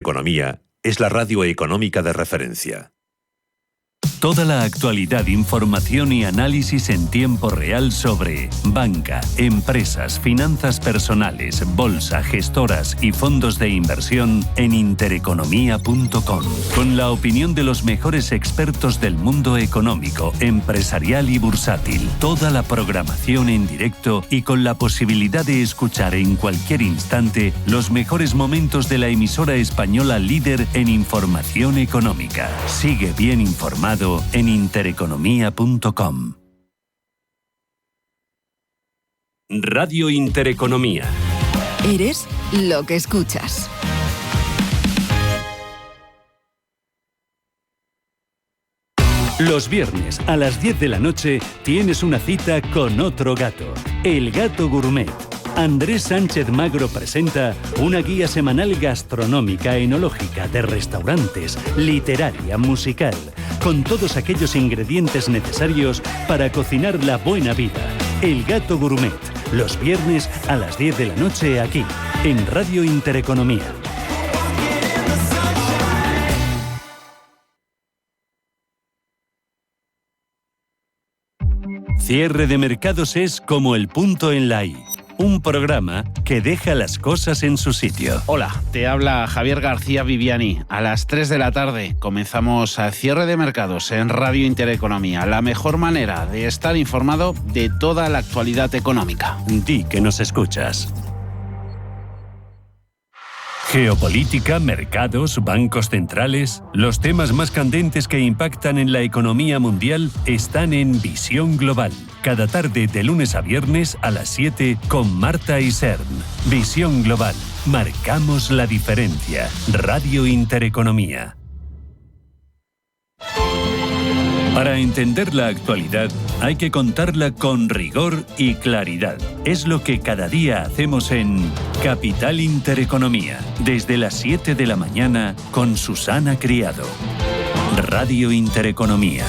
Economía es la radio económica de referencia. Toda la actualidad, información y análisis en tiempo real sobre banca, empresas, finanzas personales, bolsa, gestoras y fondos de inversión en intereconomía.com. Con la opinión de los mejores expertos del mundo económico, empresarial y bursátil. Toda la programación en directo y con la posibilidad de escuchar en cualquier instante los mejores momentos de la emisora española líder en información económica. Sigue bien informado en intereconomía.com. Radio Intereconomía. Eres lo que escuchas. Los viernes a las 10 de la noche tienes una cita con otro gato, El Gato Gourmet. Andrés Sánchez Magro presenta una guía semanal gastronómica, enológica, de restaurantes, literaria, musical, con todos aquellos ingredientes necesarios para cocinar la buena vida. El Gato Gourmet, los viernes a las 10 de la noche aquí, en Radio Intereconomía. Cierre de mercados es como el punto en la I. Un programa que deja las cosas en su sitio. Hola, te habla Javier García Viviani. A las 3 de la tarde comenzamos a Cierre de Mercados en Radio Intereconomía. La mejor manera de estar informado de toda la actualidad económica. Di que nos escuchas. Geopolítica, mercados, bancos centrales. Los temas más candentes que impactan en la economía mundial están en Visión Global. Cada tarde de lunes a viernes a las 7 con Marta Isern. Visión Global. Marcamos la diferencia. Radio Intereconomía. Para entender la actualidad hay que contarla con rigor y claridad. Es lo que cada día hacemos en Capital Intereconomía, desde las 7 de la mañana con Susana Criado. Radio Intereconomía.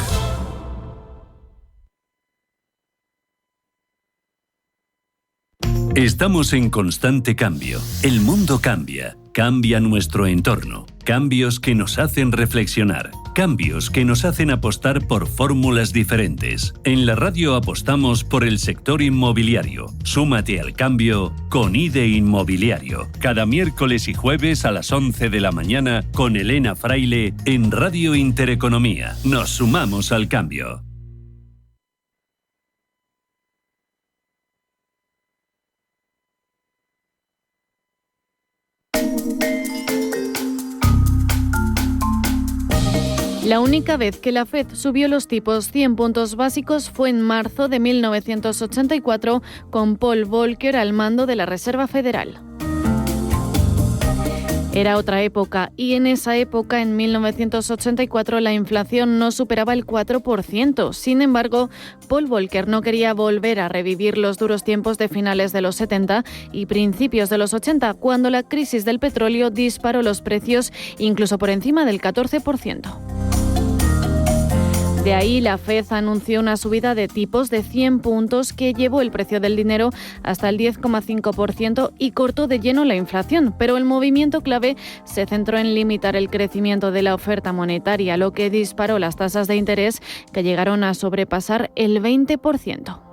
Estamos en constante cambio. El mundo cambia. Cambia nuestro entorno. Cambios que nos hacen reflexionar. Cambios que nos hacen apostar por fórmulas diferentes. En la radio apostamos por el sector inmobiliario. Súmate al cambio con IDE Inmobiliario. Cada miércoles y jueves a las 11 de la mañana con Elena Fraile en Radio Intereconomía. Nos sumamos al cambio. La única vez que la Fed subió los tipos 100 puntos básicos fue en marzo de 1984 con Paul Volcker al mando de la Reserva Federal. Era otra época y en esa época, en 1984, la inflación no superaba el 4%. Sin embargo, Paul Volcker no quería volver a revivir los duros tiempos de finales de los 70 y principios de los 80, cuando la crisis del petróleo disparó los precios incluso por encima del 14%. De ahí, la Fed anunció una subida de tipos de 100 puntos que llevó el precio del dinero hasta el 10,5% y cortó de lleno la inflación. Pero el movimiento clave se centró en limitar el crecimiento de la oferta monetaria, lo que disparó las tasas de interés, que llegaron a sobrepasar el 20%.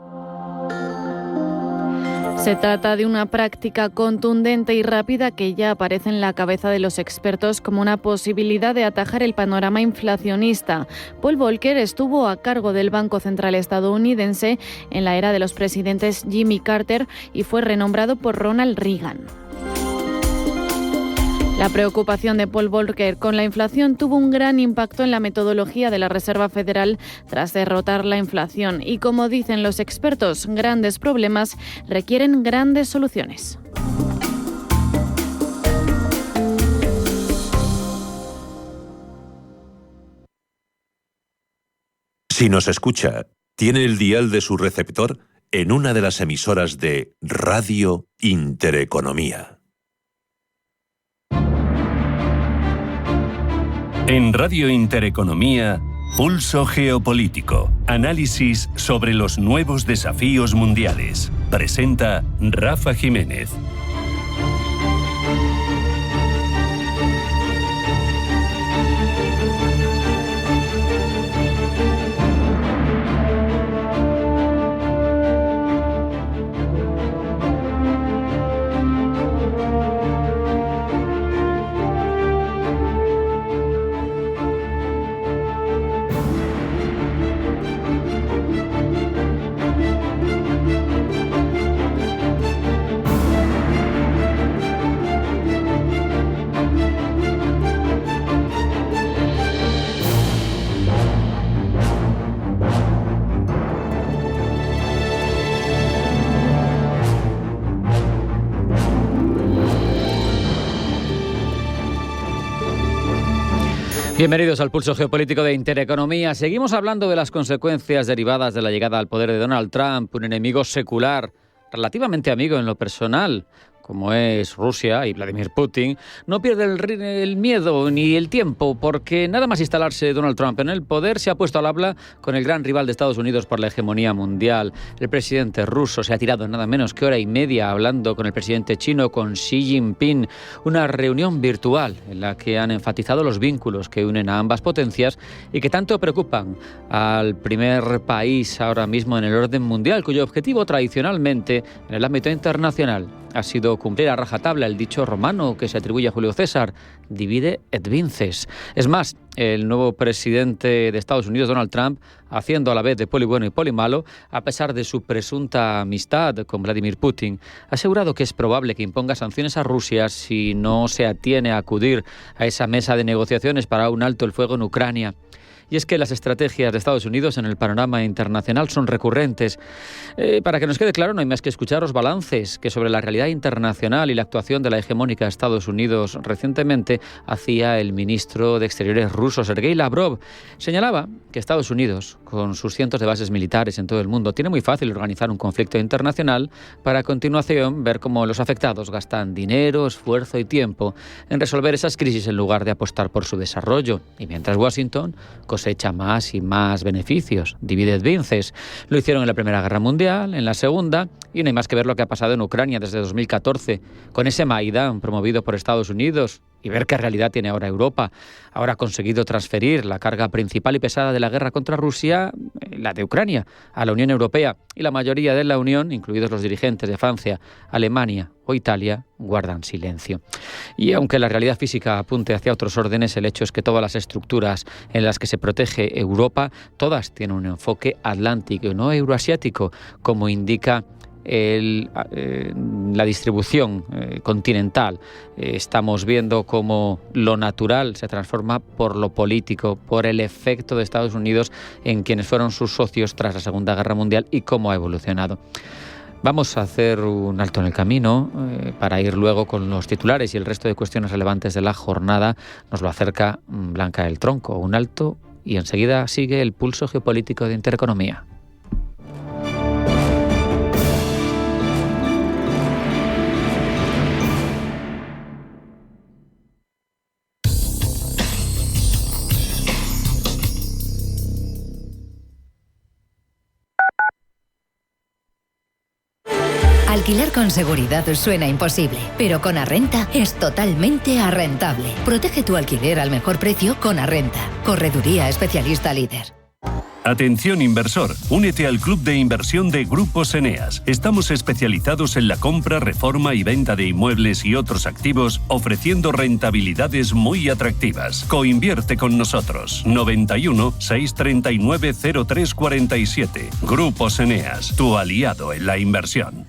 Se trata de una práctica contundente y rápida que ya aparece en la cabeza de los expertos como una posibilidad de atajar el panorama inflacionista. Paul Volcker estuvo a cargo del Banco Central estadounidense en la era de los presidentes Jimmy Carter y fue renombrado por Ronald Reagan. La preocupación de Paul Volcker con la inflación tuvo un gran impacto en la metodología de la Reserva Federal tras derrotar la inflación y, como dicen los expertos, grandes problemas requieren grandes soluciones. Si nos escucha, tiene el dial de su receptor en una de las emisoras de Radio Intereconomía. En Radio Intereconomía, Pulso Geopolítico. Análisis sobre los nuevos desafíos mundiales. Presenta Rafa Jiménez. Bienvenidos al Pulso Geopolítico de Intereconomía. Seguimos hablando de las consecuencias derivadas de la llegada al poder de Donald Trump, un enemigo secular, relativamente amigo en lo personal, como es Rusia y Vladimir Putin. No pierde el miedo ni el tiempo, porque nada más instalarse Donald Trump en el poder, se ha puesto al habla con el gran rival de Estados Unidos por la hegemonía mundial. El presidente ruso se ha tirado nada menos que hora y media hablando con el presidente chino, con Xi Jinping, una reunión virtual en la que han enfatizado los vínculos que unen a ambas potencias y que tanto preocupan al primer país ahora mismo en el orden mundial, cuyo objetivo tradicionalmente en el ámbito internacional ha sido cumplir a rajatabla el dicho romano que se atribuye a Julio César: divide et vinces. Es más, el nuevo presidente de Estados Unidos, Donald Trump, haciendo a la vez de poli bueno y poli malo, a pesar de su presunta amistad con Vladimir Putin, ha asegurado que es probable que imponga sanciones a Rusia si no se atiene a acudir a esa mesa de negociaciones para un alto el fuego en Ucrania. Y es que las estrategias de Estados Unidos en el panorama internacional son recurrentes. Para que nos quede claro, no hay más que escuchar los balances que sobre la realidad internacional y la actuación de la hegemónica Estados Unidos recientemente hacía el ministro de Exteriores ruso, Sergei Lavrov. Señalaba que Estados Unidos, con sus cientos de bases militares en todo el mundo, tiene muy fácil organizar un conflicto internacional para a continuación ver cómo los afectados gastan dinero, esfuerzo y tiempo en resolver esas crisis en lugar de apostar por su desarrollo. Y mientras Washington cosecha más y más beneficios, divide et vinces. Lo hicieron en la Primera Guerra Mundial, en la Segunda, y no hay más que ver lo que ha pasado en Ucrania desde 2014, con ese Maidán promovido por Estados Unidos, y ver qué realidad tiene ahora Europa. Ahora ha conseguido transferir la carga principal y pesada de la guerra contra Rusia, la de Ucrania, a la Unión Europea, y la mayoría de la Unión, incluidos los dirigentes de Francia, Alemania o Italia, guardan silencio. Y aunque la realidad física apunte hacia otros órdenes, el hecho es que todas las estructuras en las que se protege Europa, todas tienen un enfoque atlántico y no euroasiático, como indica la distribución continental. Estamos viendo cómo lo natural se transforma por lo político, por el efecto de Estados Unidos en quienes fueron sus socios tras la Segunda Guerra Mundial y cómo ha evolucionado. Vamos a hacer un alto en el camino para ir luego con los titulares y el resto de cuestiones relevantes de la jornada. Nos lo acerca Blanca del Tronco. Un alto y enseguida sigue el Pulso Geopolítico de Intereconomía. Alquilar con seguridad suena imposible, pero con Arrenta es totalmente arrentable. Protege tu alquiler al mejor precio con Arrenta. Correduría especialista líder. Atención inversor, únete al club de inversión de Grupos Eneas. Estamos especializados en la compra, reforma y venta de inmuebles y otros activos, ofreciendo rentabilidades muy atractivas. Coinvierte con nosotros. 91 639 0347. Grupos Eneas, tu aliado en la inversión.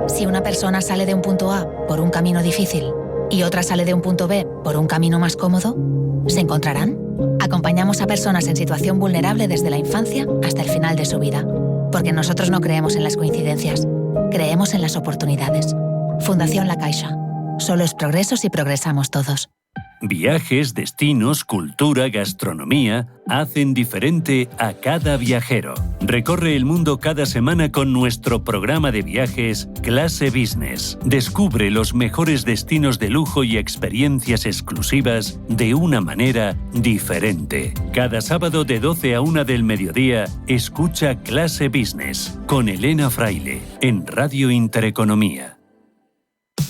Si una persona sale de un punto A por un camino difícil y otra sale de un punto B por un camino más cómodo, ¿se encontrarán? Acompañamos a personas en situación vulnerable desde la infancia hasta el final de su vida, porque nosotros no creemos en las coincidencias, creemos en las oportunidades. Fundación La Caixa. Solo es progreso si progresamos todos. Viajes, destinos, cultura, gastronomía hacen diferente a cada viajero. Recorre el mundo cada semana con nuestro programa de viajes Clase Business. Descubre los mejores destinos de lujo y experiencias exclusivas de una manera diferente. Cada sábado de 12 a 1 del mediodía, escucha Clase Business con Elena Fraile en Radio Intereconomía.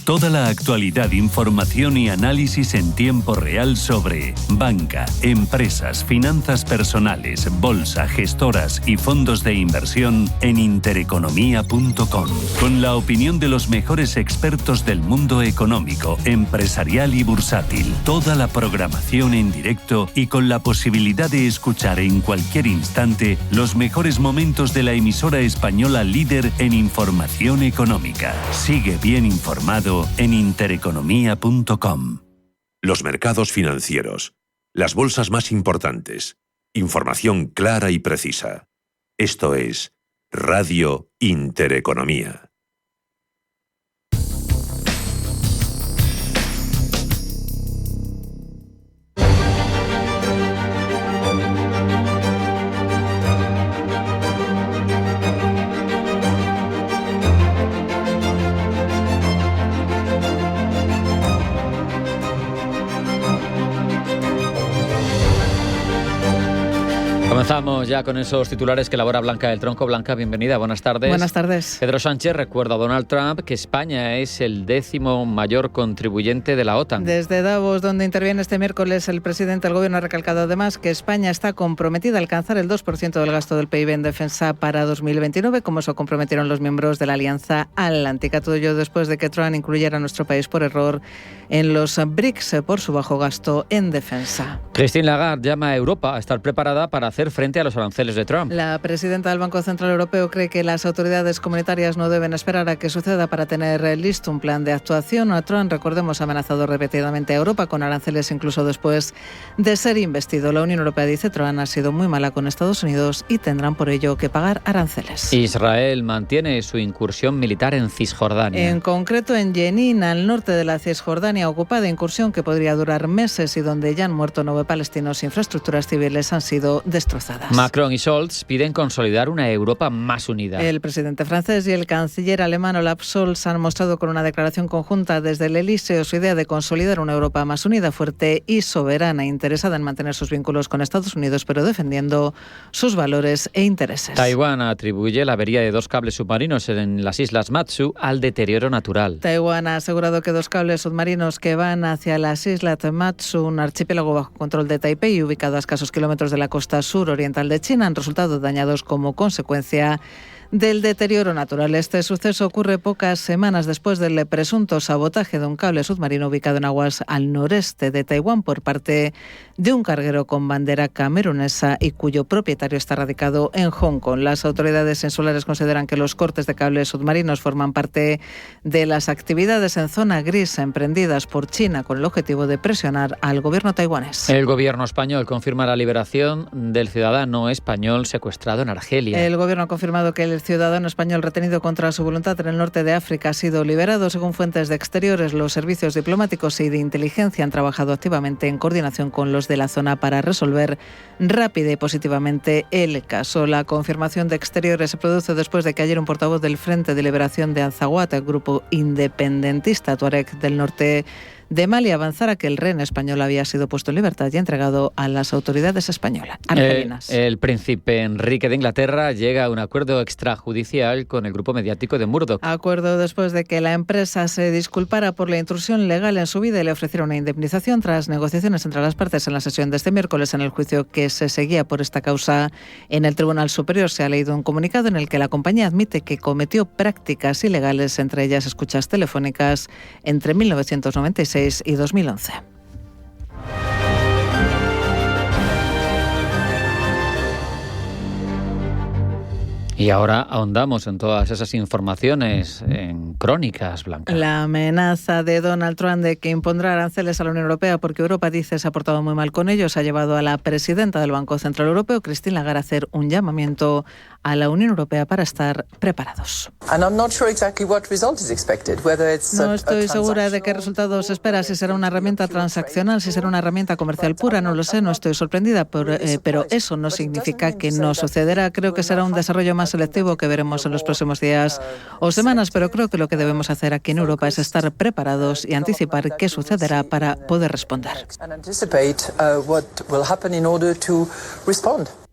Toda la actualidad, información y análisis en tiempo real sobre banca, empresas, finanzas personales, bolsa, gestoras y fondos de inversión en intereconomía.com. Con la opinión de los mejores expertos del mundo económico, empresarial y bursátil. Toda la programación en directo y con la posibilidad de escuchar en cualquier instante los mejores momentos de la emisora española líder en información económica. Sigue bien informado en intereconomía.com. Los mercados financieros, las bolsas más importantes, información clara y precisa. Esto es Radio Intereconomía. Comenzamos ya con esos titulares que elabora Blanca del Tronco. Blanca, bienvenida, buenas tardes. Buenas tardes. Pedro Sánchez recuerda a Donald Trump que España es el 10º mayor contribuyente de la OTAN. Desde Davos, donde interviene este miércoles el presidente del Gobierno, ha recalcado además que España está comprometida a alcanzar el 2% del gasto del PIB en defensa para 2029, como se comprometieron los miembros de la Alianza Atlántica. Todo ello después de que Trump incluyera a nuestro país por error en los BRICS por su bajo gasto en defensa. Christine Lagarde llama a Europa a estar preparada para hacer frente a los aranceles de Trump. La presidenta del Banco Central Europeo cree que las autoridades comunitarias no deben esperar a que suceda para tener listo un plan de actuación. Trump, recordemos, ha amenazado repetidamente a Europa con aranceles incluso después de ser investido. La Unión Europea, dice Trump, ha sido muy mala con Estados Unidos y tendrán por ello que pagar aranceles. Israel mantiene su incursión militar en Cisjordania. En concreto en Jenin, al norte de la Cisjordania ocupada, incursión que podría durar meses y donde ya han muerto 9 palestinos. Infraestructuras civiles han sido destrozadas. Macron y Scholz piden consolidar una Europa más unida. El presidente francés y el canciller alemán Olaf Scholz han mostrado con una declaración conjunta desde el Elíseo su idea de consolidar una Europa más unida, fuerte y soberana, interesada en mantener sus vínculos con Estados Unidos, pero defendiendo sus valores e intereses. Taiwán atribuye la avería de 2 cables submarinos en las islas Matsu al deterioro natural. Taiwán ha asegurado que 2 cables submarinos que van hacia las islas Matsu, un archipiélago bajo control de Taipei, ubicado a escasos kilómetros de la costa suroriental de China, han resultado dañados como consecuencia del deterioro natural. Este suceso ocurre pocas semanas después del presunto sabotaje de un cable submarino ubicado en aguas al noreste de Taiwán por parte de un carguero con bandera camerunesa y cuyo propietario está radicado en Hong Kong. Las autoridades insulares consideran que los cortes de cables submarinos forman parte de las actividades en zona gris emprendidas por China con el objetivo de presionar al gobierno taiwanés. El gobierno español confirma la liberación del ciudadano español secuestrado en Argelia. El gobierno ha confirmado que el ciudadano español retenido contra su voluntad en el norte de África ha sido liberado. Según fuentes de exteriores, los servicios diplomáticos y de inteligencia han trabajado activamente en coordinación con los de la zona para resolver rápida y positivamente el caso. La confirmación de exteriores se produce después de que ayer un portavoz del Frente de Liberación de Azawad, el grupo independentista tuareg del norte de Mali, avanzara que el rehén español había sido puesto en libertad y entregado a las autoridades españolas argelinas. El príncipe Enrique de Inglaterra llega a un acuerdo extrajudicial con el grupo mediático de Murdoch. Acuerdo después de que la empresa se disculpara por la intrusión legal en su vida y le ofreciera una indemnización tras negociaciones entre las partes en la sesión de este miércoles. En el juicio que se seguía por esta causa en el Tribunal Superior se ha leído un comunicado en el que la compañía admite que cometió prácticas ilegales, entre ellas escuchas telefónicas, entre 1996 y 2011. Y ahora ahondamos en todas esas informaciones en Crónicas, Blanca. La amenaza de Donald Trump de que impondrá aranceles a la Unión Europea porque Europa, dice, se ha portado muy mal con ellos, ha llevado a la presidenta del Banco Central Europeo, Christine Lagarde, a hacer un llamamiento a la Unión Europea para estar preparados. No estoy segura de qué resultado se espera, si será una herramienta transaccional, si será una herramienta comercial pura, no lo sé, no estoy sorprendida, pero eso no significa que no sucederá. Creo que será un desarrollo más selectivo que veremos en los próximos días o semanas, pero creo que lo que debemos hacer aquí en Europa es estar preparados y anticipar qué sucederá para poder responder.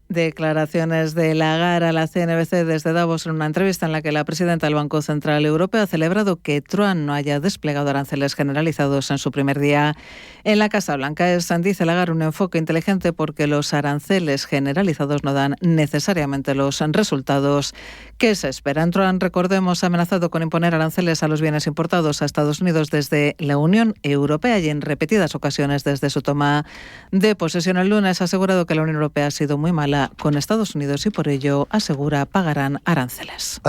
Declaraciones de Lagarde a la CNBC desde Davos en una entrevista en la que la presidenta del Banco Central Europeo ha celebrado que Trump no haya desplegado aranceles generalizados en su primer día en la Casa Blanca. Es, dice Lagarde, un enfoque inteligente porque los aranceles generalizados no dan necesariamente los resultados que se esperan. Trump, recordemos, ha amenazado con imponer aranceles a los bienes importados a Estados Unidos desde la Unión Europea y en repetidas ocasiones desde su toma de posesión el lunes ha asegurado que la Unión Europea ha sido muy mala con Estados Unidos y por ello, asegura, pagarán aranceles.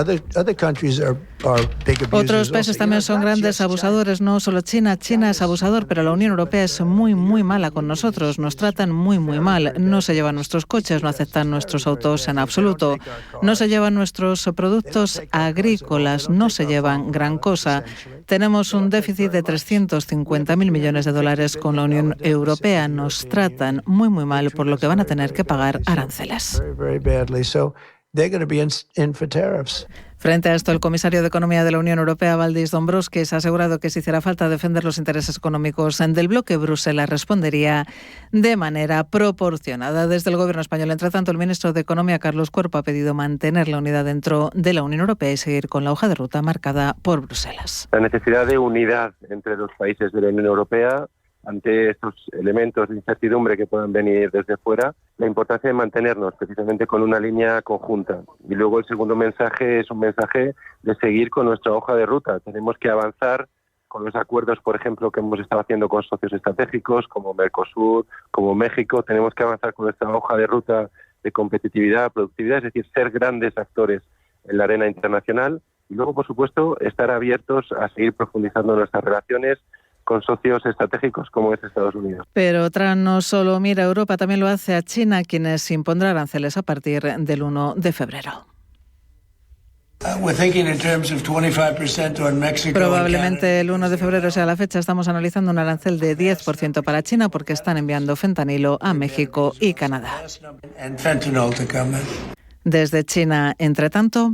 Otros países también son grandes abusadores, no solo China. China es abusador, pero la Unión Europea es muy, muy mala con nosotros. Nos tratan muy, muy mal. No se llevan nuestros coches, no aceptan nuestros autos en absoluto. No se llevan nuestros productos agrícolas, no se llevan gran cosa. Tenemos un déficit de 350.000 millones de dólares con la Unión Europea. Nos tratan muy, muy mal, por lo que van a tener que pagar aranceles. Frente a esto, el comisario de Economía de la Unión Europea, Valdis Dombrovskis, ha asegurado que si hiciera falta defender los intereses económicos del bloque, Bruselas respondería de manera proporcionada. Desde el Gobierno español, entre tanto, el ministro de Economía, Carlos Cuerpo, ha pedido mantener la unidad dentro de la Unión Europea y seguir con la hoja de ruta marcada por Bruselas. La necesidad de unidad entre los países de la Unión Europea ante estos elementos de incertidumbre que puedan venir desde fuera, la importancia de mantenernos precisamente con una línea conjunta. Y luego el segundo mensaje es un mensaje de seguir con nuestra hoja de ruta. Tenemos que avanzar con los acuerdos, por ejemplo, que hemos estado haciendo con socios estratégicos como Mercosur, como México. Tenemos que avanzar con nuestra hoja de ruta de competitividad, productividad, es decir, ser grandes actores en la arena internacional. Y luego, por supuesto, estar abiertos a seguir profundizando nuestras relaciones con socios estratégicos como es Estados Unidos. Pero Trump no solo mira a Europa, también lo hace a China, quienes impondrán aranceles a partir del 1 de febrero. Probablemente el 1 de febrero sea la fecha. Estamos analizando un arancel de 10% para China porque están enviando fentanilo a México y Canadá. Desde China, entre tanto,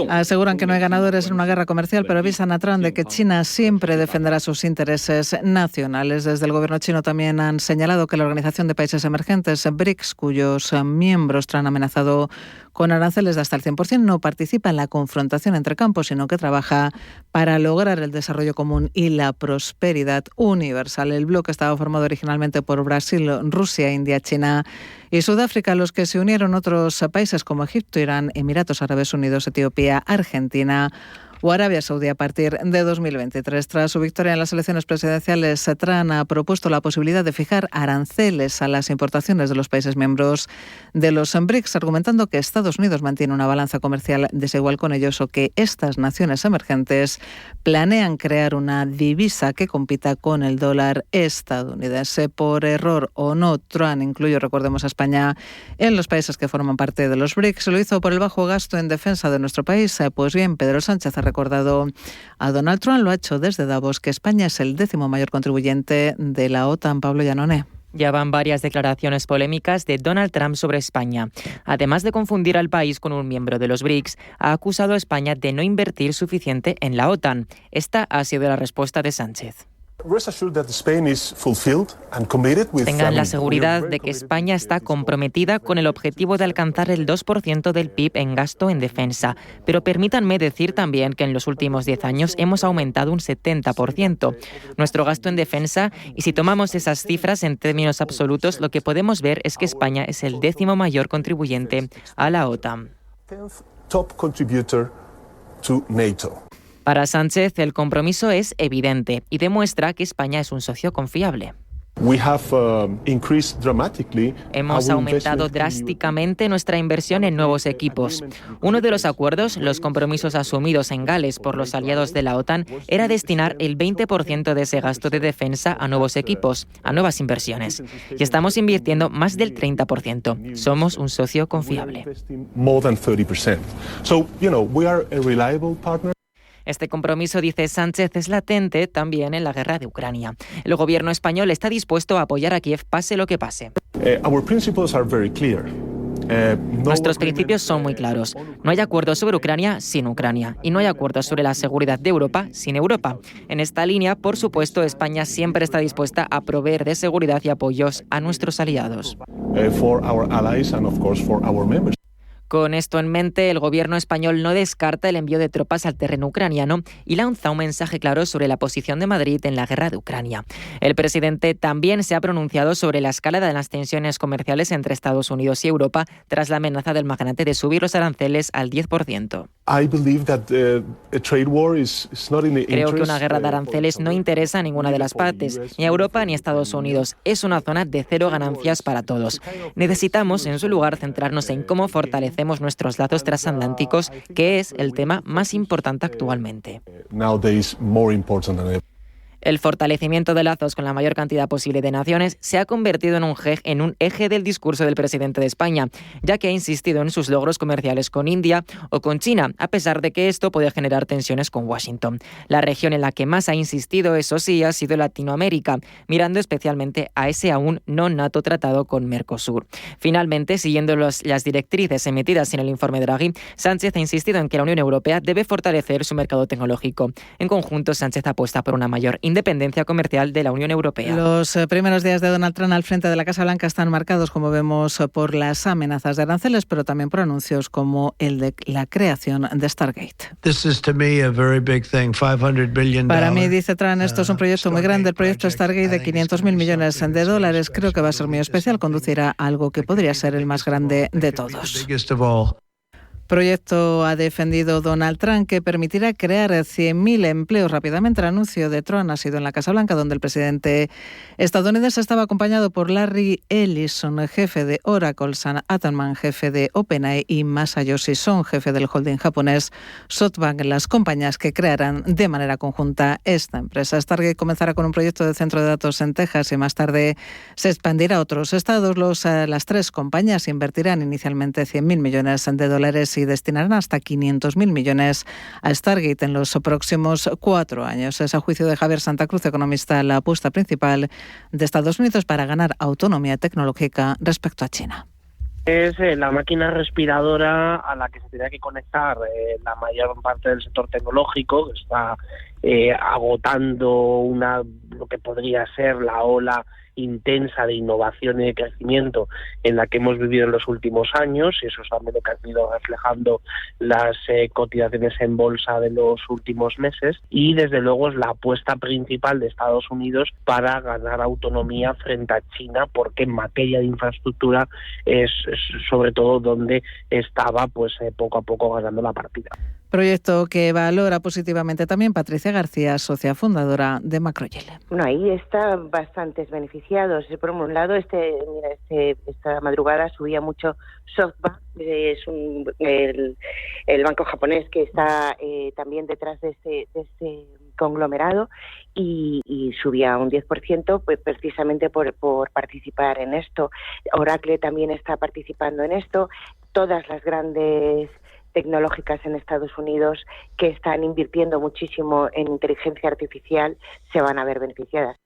aseguran que no hay ganadores en una guerra comercial, pero avisan a Trump de que China siempre defenderá sus intereses nacionales. Desde el gobierno chino también han señalado que la Organización de Países Emergentes, BRICS, cuyos miembros Trump ha amenazado con aranceles de hasta el 100%, no participa en la confrontación entre campos, sino que trabaja para lograr el desarrollo común y la prosperidad universal. El bloque estaba formado originalmente por Brasil, Rusia, India, China y Sudáfrica, a los que se unieron otros países como Egipto, Irán, Emiratos Árabes Unidos, Etiopía, Argentina o Arabia Saudí a partir de 2023. Tras su victoria en las elecciones presidenciales, Trump ha propuesto la posibilidad de fijar aranceles a las importaciones de los países miembros de los BRICS, argumentando que Estados Unidos mantiene una balanza comercial desigual con ellos o que estas naciones emergentes planean crear una divisa que compita con el dólar estadounidense. Por error o no, Trump incluyó, recordemos, a España en los países que forman parte de los BRICS. Lo hizo por el bajo gasto en defensa de nuestro país. Pues bien, Pedro Sánchez ha recordado a Donald Trump, lo ha hecho desde Davos, que España es el 10º mayor contribuyente de la OTAN. Pablo Llanoné. Ya van varias declaraciones polémicas de Donald Trump sobre España. Además de confundir al país con un miembro de los BRICS, ha acusado a España de no invertir suficiente en la OTAN. Esta ha sido la respuesta de Sánchez. Tengan la seguridad de que España está comprometida con el objetivo de alcanzar el 2% del PIB en gasto en defensa. Pero permítanme decir también que en los últimos 10 años hemos aumentado un 70%. Nuestro gasto en defensa, y si tomamos esas cifras en términos absolutos, lo que podemos ver es que España es el 10º mayor contribuyente a la OTAN. Para Sánchez, el compromiso es evidente y demuestra que España es un socio confiable. Hemos aumentado drásticamente nuestra inversión en nuevos equipos. Uno de los acuerdos, los compromisos asumidos en Gales por los aliados de la OTAN, era destinar el 20% de ese gasto de defensa a nuevos equipos, a nuevas inversiones. Y estamos invirtiendo más del 30%. Somos un socio confiable. Este compromiso, dice Sánchez, es latente también en la guerra de Ucrania. El gobierno español está dispuesto a apoyar a Kiev pase lo que pase. Nuestros principios son muy claros. No hay acuerdo sobre Ucrania sin Ucrania y no hay acuerdo sobre la seguridad de Europa sin Europa. En esta línea, por supuesto, España siempre está dispuesta a proveer de seguridad y apoyos a nuestros aliados. Con esto en mente, el gobierno español no descarta el envío de tropas al terreno ucraniano y lanza un mensaje claro sobre la posición de Madrid en la guerra de Ucrania. El presidente también se ha pronunciado sobre la escalada de las tensiones comerciales entre Estados Unidos y Europa tras la amenaza del magnate de subir los aranceles al 10%. Creo que una guerra de aranceles no interesa a ninguna de las partes, ni a Europa ni a Estados Unidos. Es una zona de cero ganancias para todos. Necesitamos, en su lugar, centrarnos en cómo fortalecemos nuestros lazos transatlánticos, que es el tema más importante actualmente. El fortalecimiento de lazos con la mayor cantidad posible de naciones se ha convertido en un eje del discurso del presidente de España, ya que ha insistido en sus logros comerciales con India o con China, a pesar de que esto puede generar tensiones con Washington. La región en la que más ha insistido, eso sí, ha sido Latinoamérica, mirando especialmente a ese aún no nato tratado con Mercosur. Finalmente, siguiendo las directrices emitidas en el informe Draghi, Sánchez ha insistido en que la Unión Europea debe fortalecer su mercado tecnológico. En conjunto, Sánchez apuesta por una mayor independencia comercial de la Unión Europea. Los primeros días de Donald Trump al frente de la Casa Blanca están marcados, como vemos, por las amenazas de aranceles, pero también por anuncios como el de la creación de Stargate. Para mí, dice Trump, esto es un proyecto muy grande. El proyecto Stargate de $500.000 millones. Creo que va a ser muy especial. Conducirá a algo que podría ser el más grande de todos. Proyecto ha defendido Donald Trump que permitirá crear 100.000 empleos rápidamente. El anuncio de Trump ha sido en la Casa Blanca, donde el presidente estadounidense estaba acompañado por Larry Ellison, jefe de Oracle, Sam Altman, jefe de OpenAI, y Masayoshi Son, jefe del holding japonés SoftBank, las compañías que crearán de manera conjunta esta empresa. Stargate comenzará con un proyecto de centro de datos en Texas y más tarde se expandirá a otros estados. Las tres compañías invertirán inicialmente $100.000 millones y destinarán hasta $500.000 millones a Stargate en los próximos 4 años. Es a juicio de Javier Santa Cruz, economista, la apuesta principal de Estados Unidos para ganar autonomía tecnológica respecto a China. Es la máquina respiradora a la que se tenía que conectar la mayor parte del sector tecnológico, que está agotando lo que podría ser la ola intensa de innovación y de crecimiento en la que hemos vivido en los últimos años, y eso es también lo que han ido reflejando las cotizaciones en bolsa de los últimos meses, y desde luego es la apuesta principal de Estados Unidos para ganar autonomía frente a China, porque en materia de infraestructura es sobre todo donde estaba poco a poco ganando la partida. Proyecto que valora positivamente también Patricia García, socia fundadora de Macroyel. Bueno, ahí están bastantes beneficiados. Por un lado, esta madrugada subía mucho SoftBank, es el banco japonés que está también detrás de este conglomerado, y subía un 10%, pues precisamente por participar en esto. Oracle también está participando en esto. Todas las grandes tecnológicas en Estados Unidos que están invirtiendo muchísimo en inteligencia artificial se van a ver beneficiadas.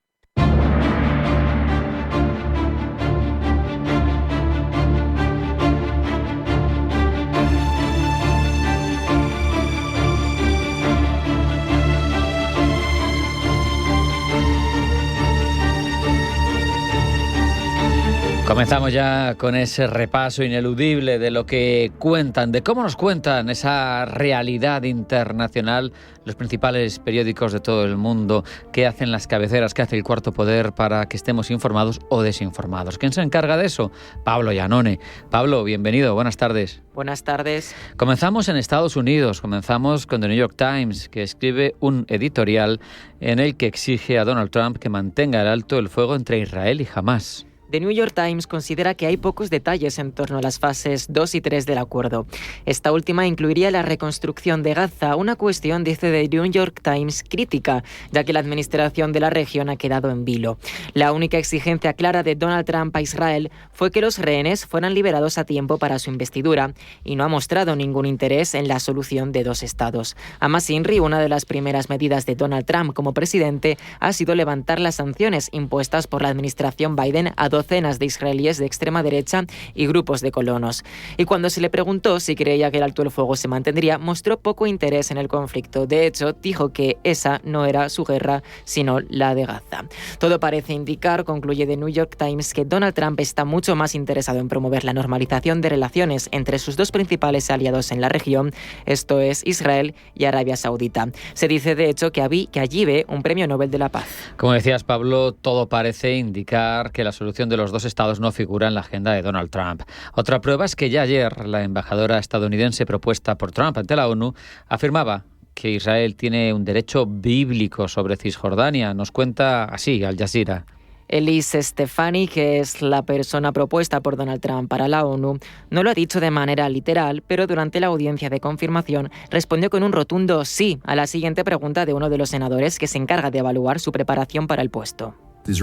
Comenzamos ya con ese repaso ineludible de lo que cuentan, de cómo nos cuentan esa realidad internacional los principales periódicos de todo el mundo, qué hacen las cabeceras, qué hace el Cuarto Poder para que estemos informados o desinformados. ¿Quién se encarga de eso? Pablo Iannone. Pablo, bienvenido, buenas tardes. Buenas tardes. Comenzamos en Estados Unidos, comenzamos con The New York Times, que escribe un editorial en el que exige a Donald Trump que mantenga el alto el fuego entre Israel y Hamás. The New York Times considera que hay pocos detalles en torno a las fases 2 y 3 del acuerdo. Esta última incluiría la reconstrucción de Gaza, una cuestión, dice The New York Times, crítica, ya que la administración de la región ha quedado en vilo. La única exigencia clara de Donald Trump a Israel fue que los rehenes fueran liberados a tiempo para su investidura, y no ha mostrado ningún interés en la solución de 2 estados. Además, INRI, una de las primeras medidas de Donald Trump como presidente, ha sido levantar las sanciones impuestas por la administración Biden a docenas de israelíes de extrema derecha y grupos de colonos. Y cuando se le preguntó si creía que el alto el fuego se mantendría, mostró poco interés en el conflicto. De hecho, dijo que esa no era su guerra, sino la de Gaza. Todo parece indicar, concluye The New York Times, que Donald Trump está mucho más interesado en promover la normalización de relaciones entre sus dos principales aliados en la región, esto es Israel y Arabia Saudita. Se dice, de hecho, que allí ve un premio Nobel de la Paz. Como decías, Pablo, todo parece indicar que la solución de los 2 estados no figura en la agenda de Donald Trump. Otra prueba es que ya ayer la embajadora estadounidense propuesta por Trump ante la ONU afirmaba que Israel tiene un derecho bíblico sobre Cisjordania. Nos cuenta así Al Jazeera. Elise Stefanik, que es la persona propuesta por Donald Trump para la ONU, no lo ha dicho de manera literal, pero durante la audiencia de confirmación respondió con un rotundo sí a la siguiente pregunta de uno de los senadores que se encarga de evaluar su preparación para el puesto. El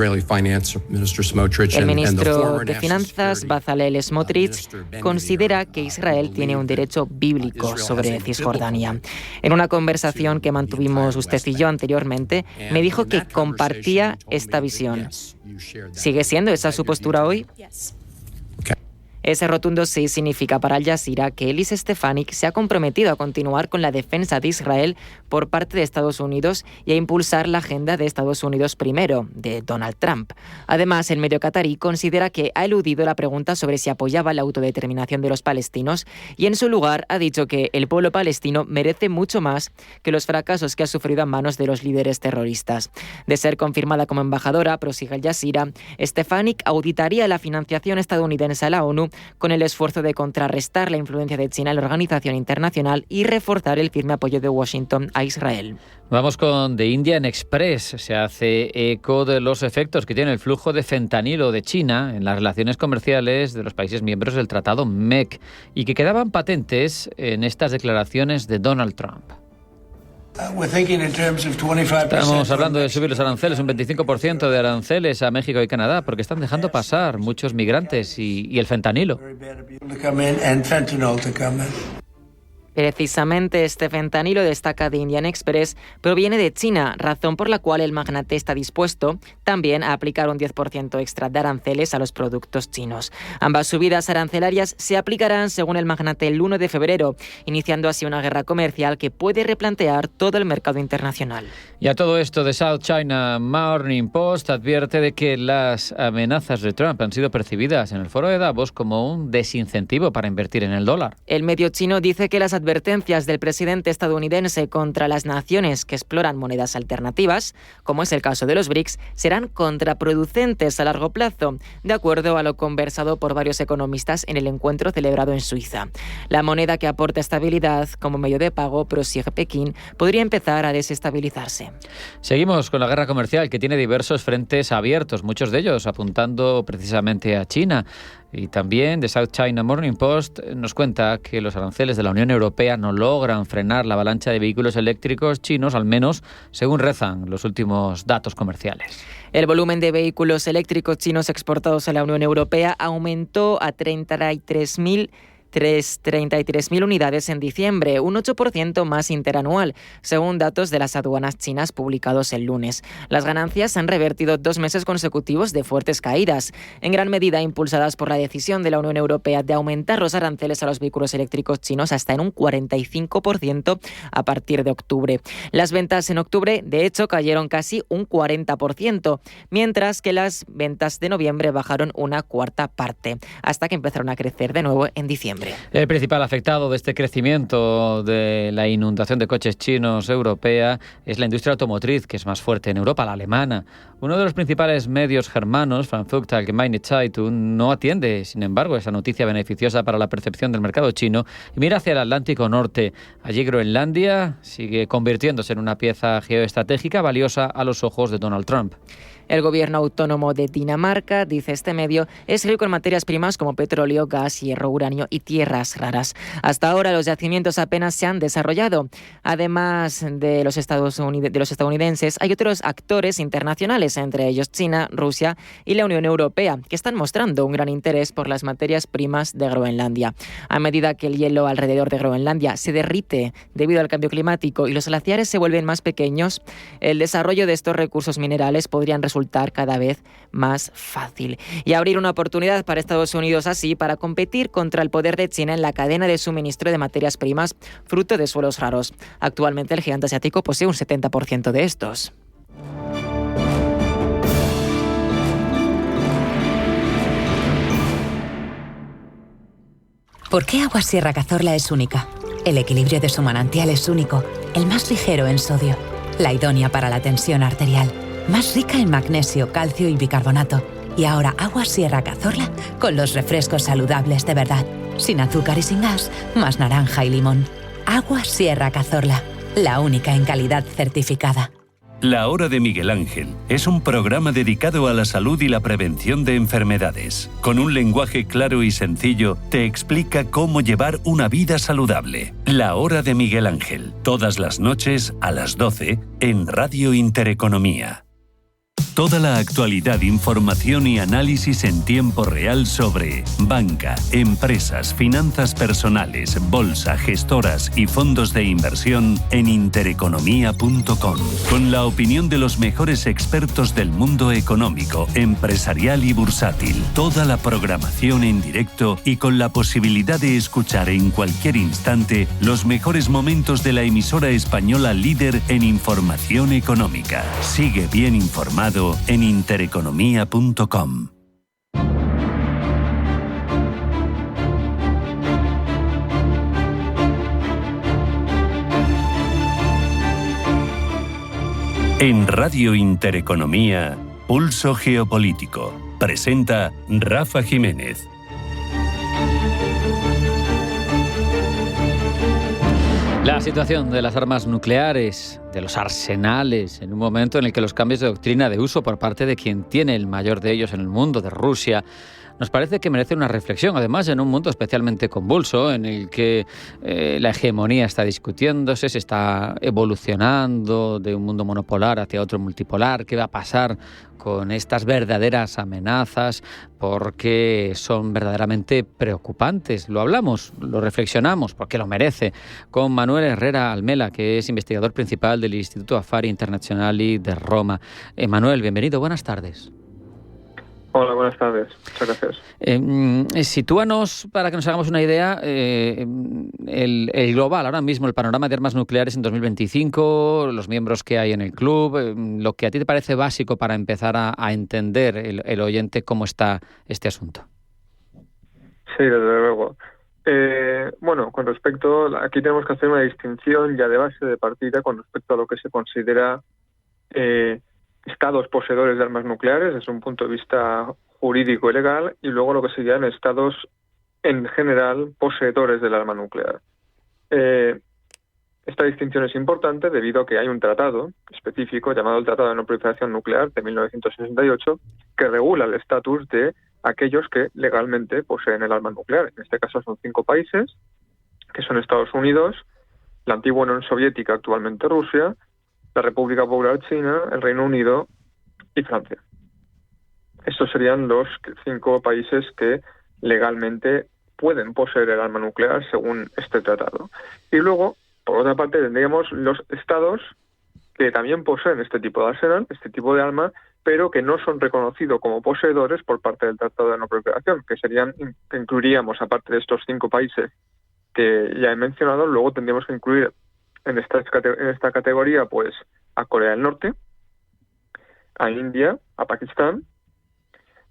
ministro de Finanzas, Bezalel Smotrich, considera que Israel tiene un derecho bíblico sobre Cisjordania. En una conversación que mantuvimos usted y yo anteriormente, me dijo que compartía esta visión. ¿Sigue siendo esa su postura hoy? Ese rotundo sí significa para Al Jazeera que Elise Stefanik se ha comprometido a continuar con la defensa de Israel por parte de Estados Unidos y a impulsar la agenda de Estados Unidos primero, de Donald Trump. Además, el medio catarí considera que ha eludido la pregunta sobre si apoyaba la autodeterminación de los palestinos y en su lugar ha dicho que el pueblo palestino merece mucho más que los fracasos que ha sufrido a manos de los líderes terroristas. De ser confirmada como embajadora, prosigue Al Jazeera, Stefanik auditaría la financiación estadounidense a la ONU con el esfuerzo de contrarrestar la influencia de China en la organización internacional y reforzar el firme apoyo de Washington a Israel. Vamos con The Indian Express. Se hace eco de los efectos que tiene el flujo de fentanilo de China en las relaciones comerciales de los países miembros del Tratado MEC y que quedaban patentes en estas declaraciones de Donald Trump. Estamos hablando de subir los aranceles, un 25% de aranceles a México y Canadá, porque están dejando pasar muchos migrantes y el fentanilo. Precisamente este fentanilo, destaca The Indian Express, proviene de China, razón por la cual el magnate está dispuesto también a aplicar un 10% extra de aranceles a los productos chinos. Ambas subidas arancelarias se aplicarán, según el magnate, el 1 de febrero, iniciando así una guerra comercial que puede replantear todo el mercado internacional. Y a todo esto, The South China Morning Post advierte de que las amenazas de Trump han sido percibidas en el foro de Davos como un desincentivo para invertir en el dólar. El medio chino dice que las advertencias del presidente estadounidense contra las naciones que exploran monedas alternativas, como es el caso de los BRICS, serán contraproducentes a largo plazo, de acuerdo a lo conversado por varios economistas en el encuentro celebrado en Suiza. La moneda que aporta estabilidad como medio de pago, prosigue Pekín, podría empezar a desestabilizarse. Seguimos con la guerra comercial, que tiene diversos frentes abiertos, muchos de ellos apuntando precisamente a China. Y también The South China Morning Post nos cuenta que los aranceles de la Unión Europea no logran frenar la avalancha de vehículos eléctricos chinos, al menos según rezan los últimos datos comerciales. El volumen de vehículos eléctricos chinos exportados a la Unión Europea aumentó a 33.000 unidades en diciembre, un 8% más interanual, según datos de las aduanas chinas publicados el lunes. Las ganancias han revertido 2 meses consecutivos de fuertes caídas, en gran medida impulsadas por la decisión de la Unión Europea de aumentar los aranceles a los vehículos eléctricos chinos hasta en un 45% a partir de octubre. Las ventas en octubre, de hecho, cayeron casi un 40%, mientras que las ventas de noviembre bajaron una cuarta parte, hasta que empezaron a crecer de nuevo en diciembre. El principal afectado de este crecimiento de la inundación de coches chinos europea es la industria automotriz, que es más fuerte en Europa, la alemana. Uno de los principales medios germanos, Frankfurter Allgemeine Zeitung, no atiende, sin embargo, esa noticia beneficiosa para la percepción del mercado chino y mira hacia el Atlántico Norte. Allí Groenlandia sigue convirtiéndose en una pieza geoestratégica valiosa a los ojos de Donald Trump. El gobierno autónomo de Dinamarca, dice este medio, es rico en materias primas como petróleo, gas, hierro, uranio y tierras raras. Hasta ahora los yacimientos apenas se han desarrollado. Además de los estadounidenses, hay otros actores internacionales, entre ellos China, Rusia y la Unión Europea, que están mostrando un gran interés por las materias primas de Groenlandia. A medida que el hielo alrededor de Groenlandia se derrite debido al cambio climático y los glaciares se vuelven más pequeños, el desarrollo de estos recursos minerales podrían resultar cada vez más fácil y abrir una oportunidad para Estados Unidos así para competir contra el poder de China en la cadena de suministro de materias primas fruto de suelos raros. Actualmente el gigante asiático posee un 70% de estos. ¿Por qué Agua Sierra Cazorla es única? El equilibrio de su manantial es único, el más ligero en sodio, la idónea para la tensión arterial, más rica en magnesio, calcio y bicarbonato. Y ahora Agua Sierra Cazorla con los refrescos saludables de verdad, sin azúcar y sin gas, más naranja y limón. Agua Sierra Cazorla, la única en calidad certificada. La Hora de Miguel Ángel es un programa dedicado a la salud y la prevención de enfermedades. Con un lenguaje claro y sencillo, te explica cómo llevar una vida saludable. La Hora de Miguel Ángel, todas las noches a las 12 en Radio Intereconomía. Toda la actualidad, información y análisis en tiempo real sobre banca, empresas, finanzas personales, bolsa, gestoras y fondos de inversión en intereconomía.com. Con la opinión de los mejores expertos del mundo económico, empresarial y bursátil. Toda la programación en directo y con la posibilidad de escuchar en cualquier instante los mejores momentos de la emisora española líder en información económica. Sigue bien informado en intereconomía.com. En Radio Intereconomía, Pulso Geopolítico. Presenta Rafa Jiménez. La situación de las armas nucleares, de los arsenales, en un momento en el que los cambios de doctrina de uso por parte de quien tiene el mayor de ellos en el mundo, de Rusia, nos parece que merece una reflexión, además en un mundo especialmente convulso, en el que la hegemonía está discutiéndose, se está evolucionando de un mundo monopolar hacia otro multipolar. ¿Qué va a pasar con estas verdaderas amenazas? Porque son verdaderamente preocupantes. Lo hablamos, lo reflexionamos, porque lo merece, con Manuel Herrera Almela, que es investigador principal del Instituto Affari Internazionali de Roma. Manuel, bienvenido, buenas tardes. Hola, buenas tardes. Muchas gracias. Sitúanos, para que nos hagamos una idea, el global, ahora mismo, el panorama de armas nucleares en 2025, los miembros que hay en el club, lo que a ti te parece básico para empezar a entender el oyente cómo está este asunto. Sí, desde luego. Bueno, con respecto, aquí tenemos que hacer una distinción ya de base de partida con respecto a lo que se considera estados poseedores de armas nucleares desde un punto de vista jurídico y legal, y luego lo que serían estados en general poseedores del arma nuclear. Esta distinción es importante debido a que hay un tratado específico llamado el Tratado de No Proliferación Nuclear de 1968 que regula el estatus de aquellos que legalmente poseen el arma nuclear. En este caso son 5 países, que son Estados Unidos, la antigua Unión Soviética, actualmente Rusia, la República Popular China, el Reino Unido y Francia. Estos serían los 5 países que legalmente pueden poseer el arma nuclear según este tratado. Y luego, por otra parte, tendríamos los estados que también poseen este tipo de arsenal, este tipo de arma, pero que no son reconocidos como poseedores por parte del Tratado de No Proliferación, que incluiríamos, aparte de estos 5 países que ya he mencionado, luego tendríamos que incluir en esta categoría pues a Corea del Norte, a India, a Pakistán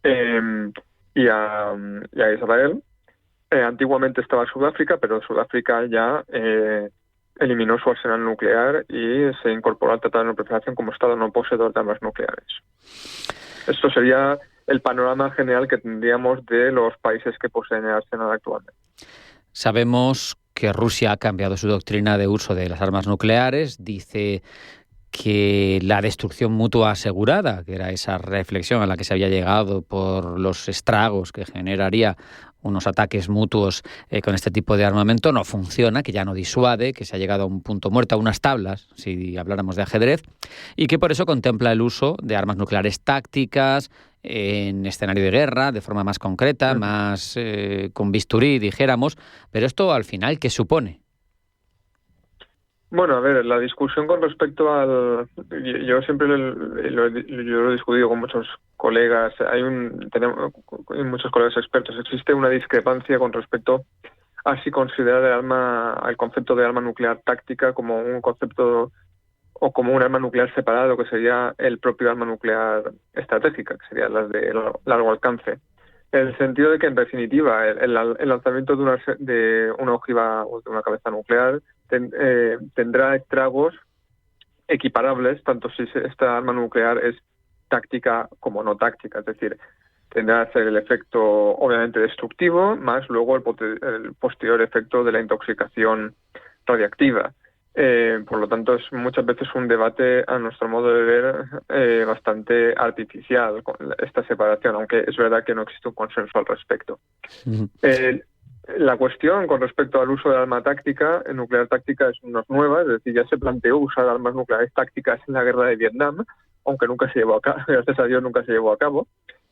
y a Israel. Antiguamente estaba Sudáfrica, pero Sudáfrica ya eliminó su arsenal nuclear y se incorporó al Tratado de No Proliferación como Estado no poseedor de armas nucleares. Esto sería el panorama general que tendríamos de los países que poseen el arsenal actualmente. Sabemos que Rusia ha cambiado su doctrina de uso de las armas nucleares, dice que la destrucción mutua asegurada, que era esa reflexión a la que se había llegado por los estragos que generaría unos ataques mutuos con este tipo de armamento, no funciona, que ya no disuade, que se ha llegado a un punto muerto, a unas tablas, si habláramos de ajedrez, y que por eso contempla el uso de armas nucleares tácticas en escenario de guerra, de forma más concreta, más con bisturí, dijéramos. Pero esto, al final, ¿qué supone? Bueno, a ver, la discusión con respecto al... Yo siempre lo he discutido con muchos colegas, hay muchos colegas expertos. Existe una discrepancia con respecto a si considerar el concepto de arma nuclear táctica como un concepto o como un arma nuclear separado, que sería el propio arma nuclear estratégica, que serían las de largo alcance. En el sentido de que, en definitiva, el lanzamiento de una ojiva o de una cabeza nuclear tendrá estragos equiparables, tanto si esta arma nuclear es táctica como no táctica. Es decir, tendrá que ser el efecto, obviamente, destructivo, más luego el posterior efecto de la intoxicación radiactiva. Por lo tanto, es muchas veces un debate, a nuestro modo de ver, bastante artificial con esta separación, aunque es verdad que no existe un consenso al respecto. La cuestión con respecto al uso de arma táctica, nuclear táctica, no es nueva, es decir, ya se planteó usar armas nucleares tácticas en la guerra de Vietnam, aunque nunca se llevó a cabo, gracias a Dios nunca se llevó a cabo,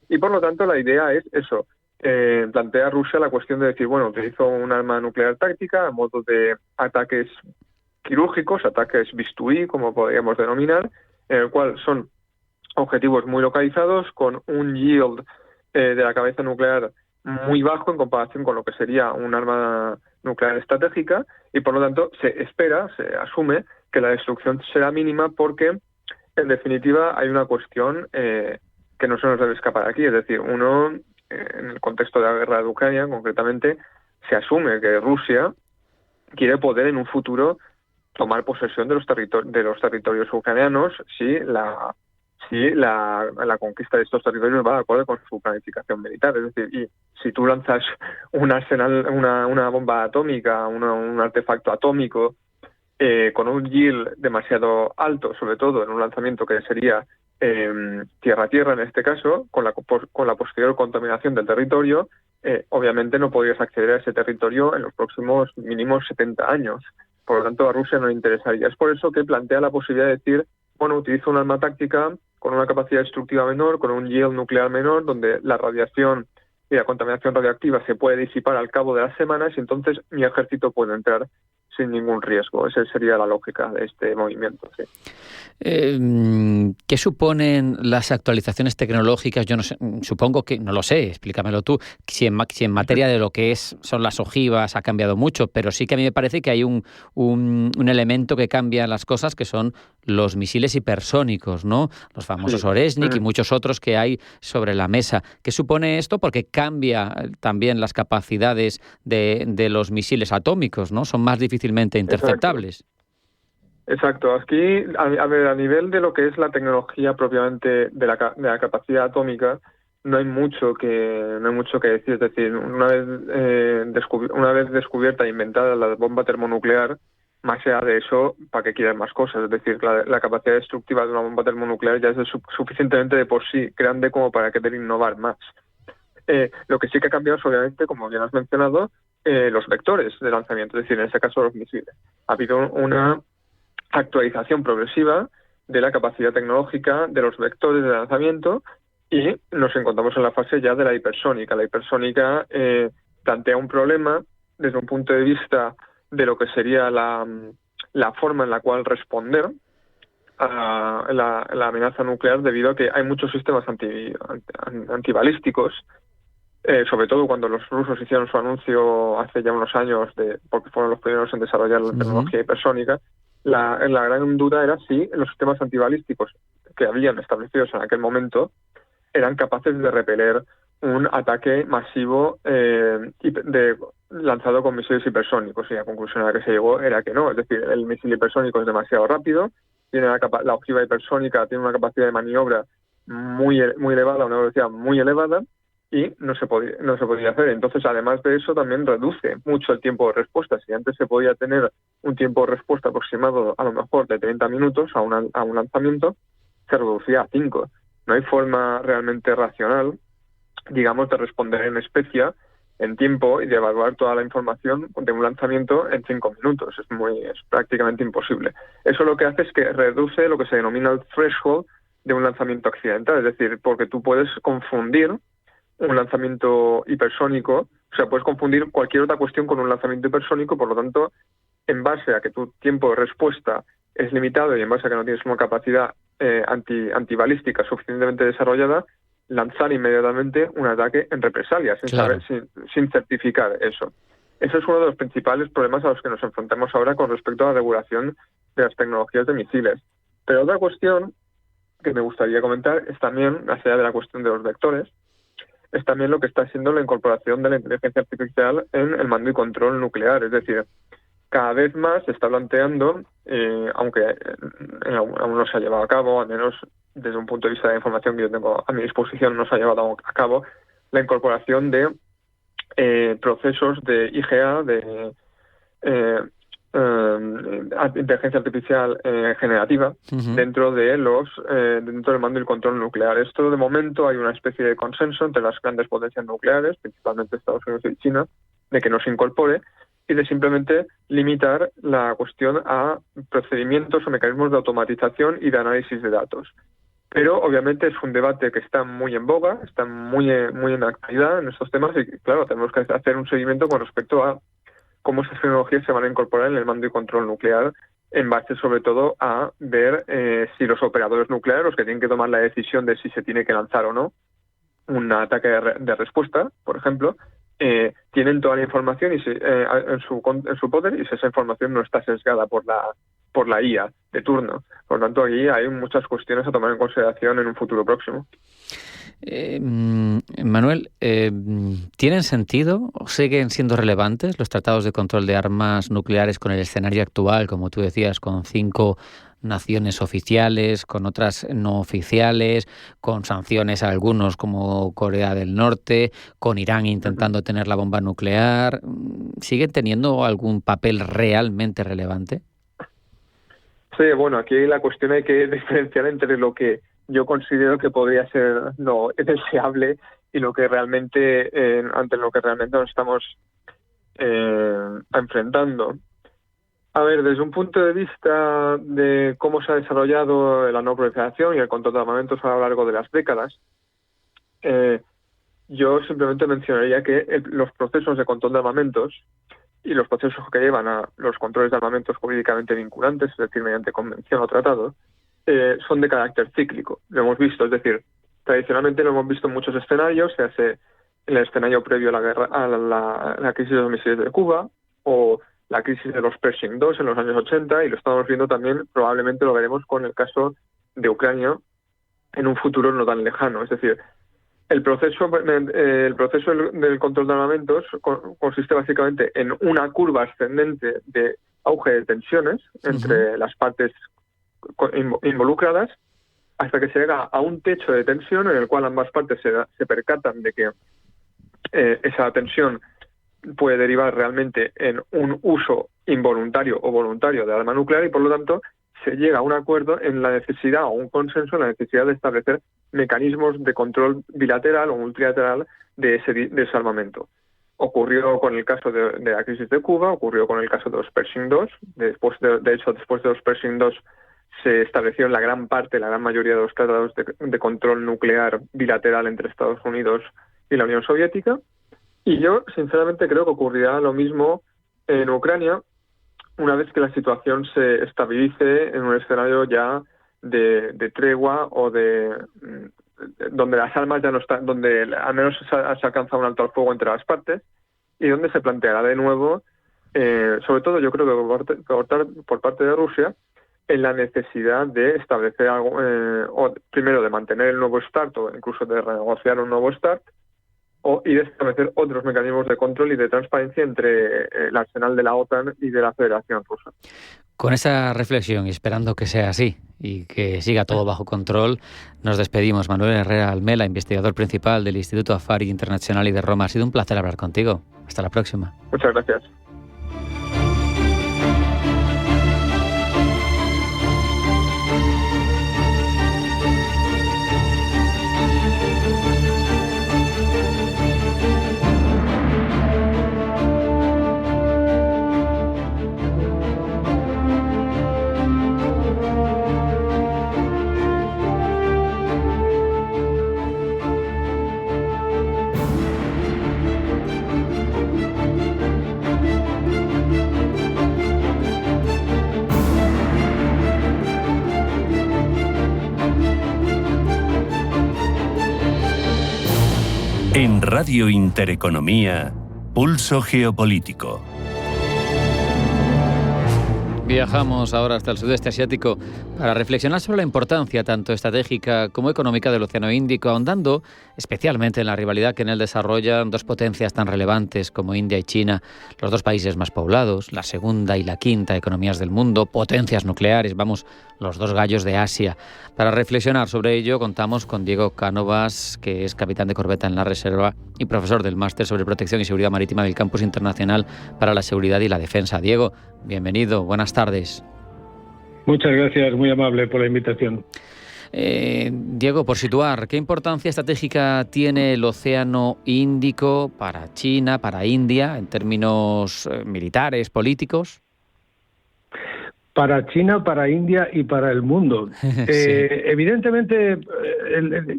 y por lo tanto la idea es eso, plantea Rusia la cuestión de decir, bueno, utilizo un arma nuclear táctica a modo de ataques quirúrgicos, ataques bisturí, como podríamos denominar, en el cual son objetivos muy localizados, con un yield de la cabeza nuclear muy bajo en comparación con lo que sería un arma nuclear estratégica, y por lo tanto se asume que la destrucción será mínima porque, en definitiva, hay una cuestión que no se nos debe escapar aquí. Es decir, en el contexto de la guerra de Ucrania, concretamente, se asume que Rusia quiere poder en un futuro tomar posesión de los territorios ucranianos si la conquista de estos territorios va de acuerdo con su planificación militar. Es decir, y si tú lanzas un arsenal, una bomba atómica, un artefacto atómico con un yield demasiado alto, sobre todo en un lanzamiento que sería tierra-tierra en este caso, con la posterior contaminación del territorio, obviamente no podrías acceder a ese territorio en los próximos mínimos 70 años. Por lo tanto, a Rusia no le interesaría. Es por eso que plantea la posibilidad de decir, bueno, utilizo un arma táctica con una capacidad destructiva menor, con un yield nuclear menor, donde la radiación y la contaminación radioactiva se puede disipar al cabo de las semanas, y entonces mi ejército puede entrar sin ningún riesgo. Esa sería la lógica de este movimiento. Sí. ¿Qué suponen las actualizaciones tecnológicas? Yo no sé, supongo que, no lo sé, explícamelo tú, si en materia de lo que son las ojivas ha cambiado mucho, pero sí que a mí me parece que hay un elemento que cambia las cosas, que son los misiles hipersónicos, ¿no? Los famosos Oreshnik y muchos otros que hay sobre la mesa. ¿Qué supone esto? Porque cambia también las capacidades de los misiles atómicos, ¿no? Son más difícilmente interceptables. Exacto. Aquí, a nivel de lo que es la tecnología propiamente de la capacidad atómica, no hay mucho que decir. Es decir, una vez descubierta e inventada la bomba termonuclear, más allá de eso, ¿para qué quieren más cosas? Es decir, la capacidad destructiva de una bomba termonuclear ya es suficientemente de por sí grande como para querer innovar más. Lo que sí que ha cambiado es, obviamente, como bien has mencionado, los vectores de lanzamiento, es decir, en este caso los misiles. Ha habido una actualización progresiva de la capacidad tecnológica de los vectores de lanzamiento y nos encontramos en la fase ya de la hipersónica. La hipersónica plantea un problema desde un punto de vista de lo que sería la forma en la cual responder a la amenaza nuclear, debido a que hay muchos sistemas antibalísticos, sobre todo cuando los rusos hicieron su anuncio hace ya unos años, porque fueron los primeros en desarrollar la tecnología hipersónica. La gran duda era si los sistemas antibalísticos que habían establecidos en aquel momento eran capaces de repeler un ataque masivo lanzado con misiles hipersónicos, y la conclusión a la que se llegó era que no. Es decir, el misil hipersónico es demasiado rápido, tiene la ojiva hipersónica tiene una capacidad de maniobra muy elevada, una velocidad muy elevada, y no se podía hacer. Entonces, además de eso, también reduce mucho el tiempo de respuesta. Si antes se podía tener un tiempo de respuesta aproximado a lo mejor de 30 minutos a un lanzamiento, se reducía a 5. No hay forma realmente racional, digamos, de responder en especia en tiempo y de evaluar toda la información de un lanzamiento en 5 minutos. Es prácticamente imposible. Eso lo que hace es que reduce lo que se denomina el threshold de un lanzamiento accidental. Es decir, porque tú puedes confundir un lanzamiento hipersónico, o sea, puedes confundir cualquier otra cuestión con un lanzamiento hipersónico. Por lo tanto, en base a que tu tiempo de respuesta es limitado y en base a que no tienes una capacidad antibalística suficientemente desarrollada, lanzar inmediatamente un ataque en represalia, sin certificar eso. Eso es uno de los principales problemas a los que nos enfrentamos ahora con respecto a la regulación de las tecnologías de misiles. Pero otra cuestión que me gustaría comentar es también, más allá de la cuestión de los vectores, es también lo que está siendo la incorporación de la inteligencia artificial en el mando y control nuclear. Es decir, cada vez más se está planteando, aunque aún no se ha llevado a cabo, al menos desde un punto de vista de la información que yo tengo a mi disposición, no se ha llevado a cabo, la incorporación de procesos de IGA, inteligencia artificial generativa dentro del mando y el control nuclear. Esto, de momento, hay una especie de consenso entre las grandes potencias nucleares, principalmente Estados Unidos y China, de que no se incorpore y de simplemente limitar la cuestión a procedimientos o mecanismos de automatización y de análisis de datos. Pero obviamente es un debate que está muy en boga, está muy en actualidad en estos temas y, claro, tenemos que hacer un seguimiento con respecto a cómo esas tecnologías se van a incorporar en el mando y control nuclear, en base sobre todo a ver si los operadores nucleares, los que tienen que tomar la decisión de si se tiene que lanzar o no un ataque de respuesta, por ejemplo, tienen toda la información y en su poder, y si esa información no está sesgada por la IA de turno. Por lo tanto, aquí hay muchas cuestiones a tomar en consideración en un futuro próximo. Manuel, ¿tienen sentido o siguen siendo relevantes los tratados de control de armas nucleares con el escenario actual, como tú decías, con 5 naciones oficiales, con otras no oficiales, con sanciones a algunos como Corea del Norte, con Irán intentando tener la bomba nuclear? ¿Siguen teniendo algún papel realmente relevante? Sí, bueno, aquí la cuestión hay que diferenciar entre lo que yo considero que podría ser lo deseable y lo que realmente ante lo que realmente nos estamos enfrentando. A ver, desde un punto de vista de cómo se ha desarrollado la no proliferación y el control de armamentos a lo largo de las décadas, yo simplemente mencionaría que los procesos de control de armamentos y los procesos que llevan a los controles de armamentos jurídicamente vinculantes, es decir, mediante convención o tratado, son de carácter cíclico. Lo hemos visto, es decir, tradicionalmente lo hemos visto en muchos escenarios, se hace en el escenario previo a la guerra, a la crisis de los misiles de Cuba, o la crisis de los Pershing II en los años 80, y lo estamos viendo también, probablemente lo veremos con el caso de Ucrania en un futuro no tan lejano. Es decir, el proceso del control de armamentos consiste básicamente en una curva ascendente de auge de tensiones entre las partes involucradas, hasta que se llega a un techo de tensión en el cual ambas partes se percatan de que esa tensión puede derivar realmente en un uso involuntario o voluntario de arma nuclear, y por lo tanto se llega a un acuerdo en la necesidad o un consenso en la necesidad de establecer mecanismos de control bilateral o multilateral de ese desarmamento. Ocurrió con el caso de la crisis de Cuba, ocurrió con el caso de los Pershing II. Después de los Pershing II se estableció la gran mayoría de los tratados de control nuclear bilateral entre Estados Unidos y la Unión Soviética. Y yo, sinceramente, creo que ocurrirá lo mismo en Ucrania una vez que la situación se estabilice en un escenario ya de tregua o donde las armas ya no están, donde al menos se alcanza un alto al fuego entre las partes, y donde se planteará de nuevo, sobre todo yo creo que por parte de Rusia, en la necesidad de establecer algo, o primero de mantener el nuevo START o incluso de renegociar un nuevo START, y de establecer otros mecanismos de control y de transparencia entre el arsenal de la OTAN y de la Federación Rusa. Con esa reflexión y esperando que sea así y que siga todo bajo control, nos despedimos. Manuel Herrera Almela, investigador principal del Instituto Afari Internacional y de Roma. Ha sido un placer hablar contigo. Hasta la próxima. Muchas gracias. En Radio Intereconomía, Pulso Geopolítico. Viajamos ahora hasta el sudeste asiático para reflexionar sobre la importancia tanto estratégica como económica del Océano Índico, ahondando especialmente en la rivalidad que en él desarrollan dos potencias tan relevantes como India y China, los dos países más poblados, la segunda y la quinta economías del mundo, potencias nucleares, vamos, los dos gallos de Asia. Para reflexionar sobre ello contamos con Diego Cánovas, que es capitán de corbeta en la Reserva y profesor del Máster sobre Protección y Seguridad Marítima del Campus Internacional para la Seguridad y la Defensa. Diego, bienvenido, buenas tardes. Muchas gracias, muy amable por la invitación. Diego, por situar, ¿qué importancia estratégica tiene el Océano Índico para China, para India, en términos militares, políticos? Para China, para India y para el mundo. Sí. Evidentemente,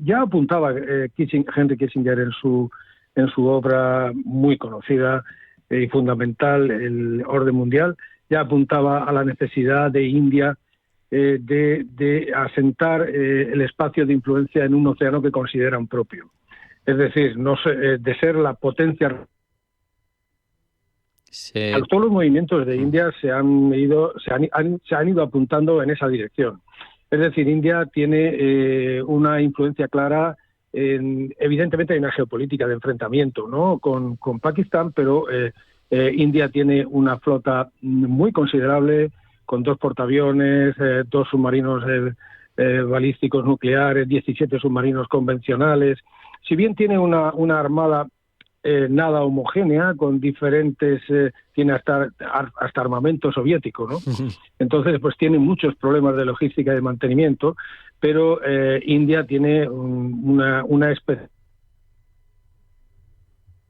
ya apuntaba Henry Kissinger en su obra muy conocida y fundamental, el orden mundial, ya apuntaba a la necesidad de India de asentar el espacio de influencia en un océano que consideran propio. Es decir, de ser la potencia. Sí. Todos los movimientos de India se han ido apuntando en esa dirección. Es decir, India tiene una influencia clara, evidentemente hay una geopolítica de enfrentamiento, ¿no?, con Pakistán, pero India tiene una flota muy considerable, con 2 portaaviones, 2 submarinos balísticos nucleares, 17 submarinos convencionales. Si bien tiene una armada nada homogénea, con diferentes, tiene hasta armamento soviético, ¿no? Entonces, pues tiene muchos problemas de logística y de mantenimiento, pero India tiene una especie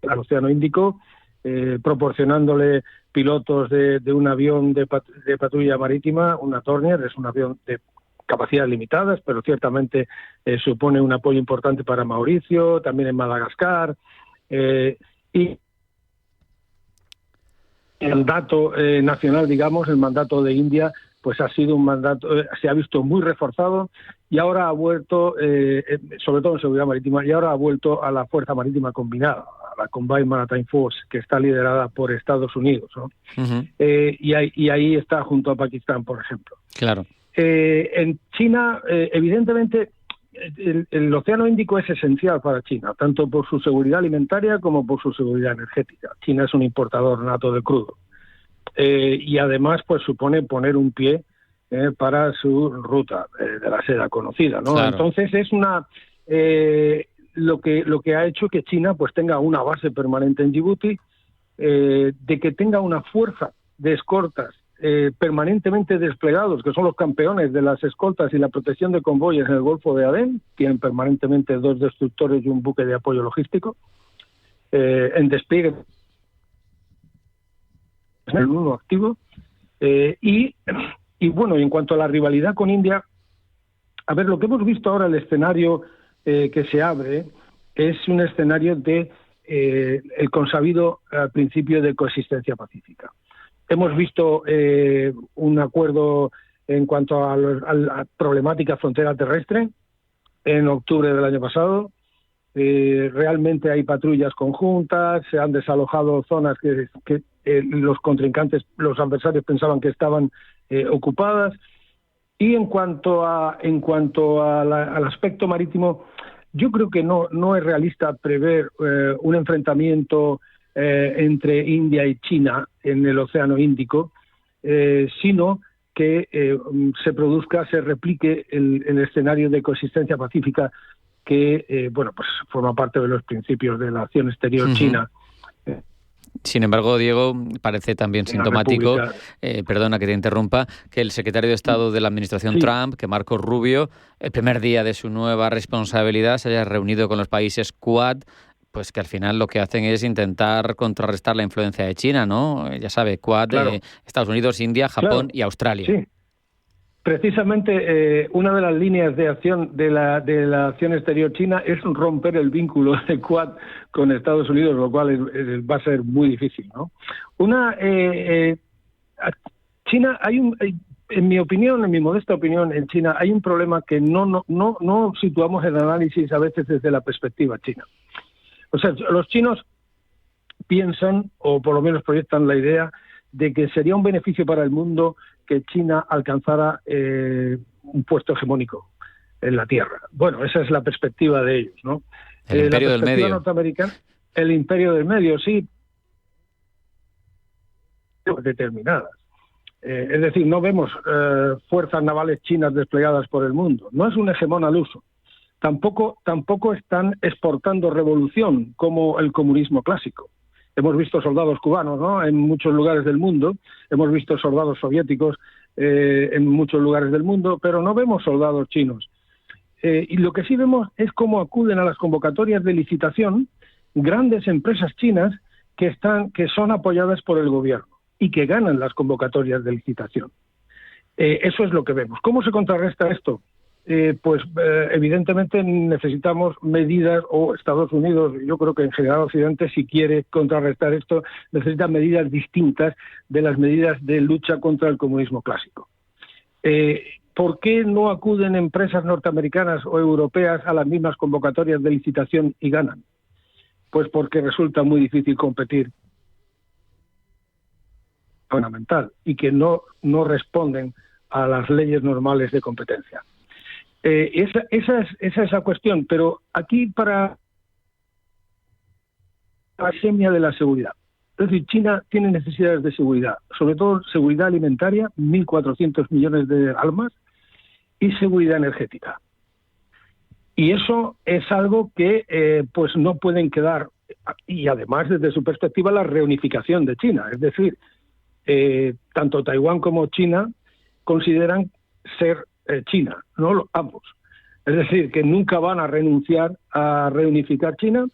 al Océano Índico, proporcionándole pilotos de un avión de patrulla marítima, una Dornier, es un avión de capacidades limitadas, pero ciertamente supone un apoyo importante para Mauricio, también en Madagascar, y el mandato nacional, digamos, el mandato de India, pues ha sido un mandato, se ha visto muy reforzado y ahora ha vuelto, sobre todo en seguridad marítima, y ahora ha vuelto a la Fuerza Marítima Combinada, a la Combined Maritime Force, que está liderada por Estados Unidos, ¿no? Y ahí está junto a Pakistán, por ejemplo. Claro. En China, evidentemente, el Océano Índico es esencial para China, tanto por su seguridad alimentaria como por su seguridad energética. China es un importador nato de crudo. Y además, pues supone poner un pie para su ruta de la seda conocida, ¿no? Claro. Entonces es lo que ha hecho que China pues tenga una base permanente en Djibouti, de que tenga una fuerza de escoltas permanentemente desplegados, que son los campeones de las escoltas y la protección de convoyes en el Golfo de Adén. Tienen permanentemente 2 destructores y un buque de apoyo logístico en despliegue, en el uno activo. Y bueno, en cuanto a la rivalidad con India, a ver, lo que hemos visto ahora, el escenario que se abre, es un escenario de el consabido principio de coexistencia pacífica. Hemos visto un acuerdo en cuanto a la problemática frontera terrestre en octubre del año pasado. Realmente hay patrullas conjuntas, se han desalojado zonas que los contrincantes, los adversarios pensaban que estaban ocupadas. Y en cuanto al aspecto marítimo, yo creo que no es realista prever un enfrentamiento entre India y China en el Océano Índico, sino que se replique el escenario de coexistencia pacífica que pues forma parte de los principios de la acción exterior china. Sin embargo, Diego, parece también sintomático, perdona que te interrumpa, que el secretario de Estado de la administración Trump, que Marco Rubio, el primer día de su nueva responsabilidad se haya reunido con los países Quad, pues que al final lo que hacen es intentar contrarrestar la influencia de China, ¿no? Ya sabe, Quad, claro. Estados Unidos, India, Japón y Australia. Sí. Precisamente una de las líneas de acción de la acción exterior china es romper el vínculo de Quad con Estados Unidos, lo cual va a ser muy difícil, ¿no? China en mi opinión, en mi modesta opinión, en China hay un problema que no situamos el análisis a veces desde la perspectiva china. O sea, los chinos piensan, o por lo menos proyectan la idea, de que sería un beneficio para el mundo que China alcanzara un puesto hegemónico en la Tierra. Bueno, esa es la perspectiva de ellos, ¿no? El imperio del medio. Norteamericana, el imperio del medio, sí, determinadas. Es decir, no vemos fuerzas navales chinas desplegadas por el mundo. No es un hegemón al uso. Tampoco están exportando revolución como el comunismo clásico. Hemos visto soldados cubanos, ¿no?, en muchos lugares del mundo, hemos visto soldados soviéticos en muchos lugares del mundo, pero no vemos soldados chinos. Y lo que sí vemos es cómo acuden a las convocatorias de licitación grandes empresas chinas que son apoyadas por el gobierno y que ganan las convocatorias de licitación. Eso es lo que vemos. ¿Cómo se contrarresta esto? Evidentemente necesitamos medidas, o Estados Unidos, yo creo que en general Occidente, si quiere contrarrestar esto, necesita medidas distintas de las medidas de lucha contra el comunismo clásico. ¿Por qué no acuden empresas norteamericanas o europeas a las mismas convocatorias de licitación y ganan? Pues porque resulta muy difícil competir fundamental y que no responden a las leyes normales de competencia. Esa es la cuestión, pero aquí para la semia de la seguridad. Es decir, China tiene necesidades de seguridad, sobre todo seguridad alimentaria, 1.400 millones de almas, y seguridad energética. Y eso es algo que pues no pueden quedar, y además desde su perspectiva la reunificación de China, es decir, tanto Taiwán como China consideran ser China, no ambos. Es decir, que nunca van a renunciar a reunificar China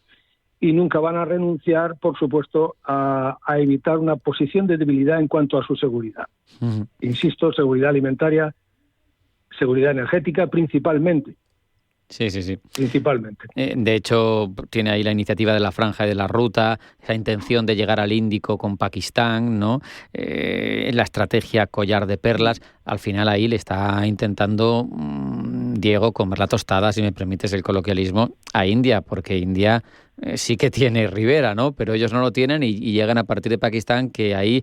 y nunca van a renunciar, por supuesto, a evitar una posición de debilidad en cuanto a su seguridad. Uh-huh. Insisto, seguridad alimentaria, seguridad energética principalmente. Sí. Principalmente. De hecho, tiene ahí la iniciativa de la Franja y de la Ruta, esa intención de llegar al Índico con Pakistán, ¿no? La estrategia collar de perlas. Al final ahí le está intentando Diego comer la tostada, si me permites el coloquialismo, a India, porque India sí que tiene ribera, ¿no? Pero ellos no lo tienen y llegan a partir de Pakistán, que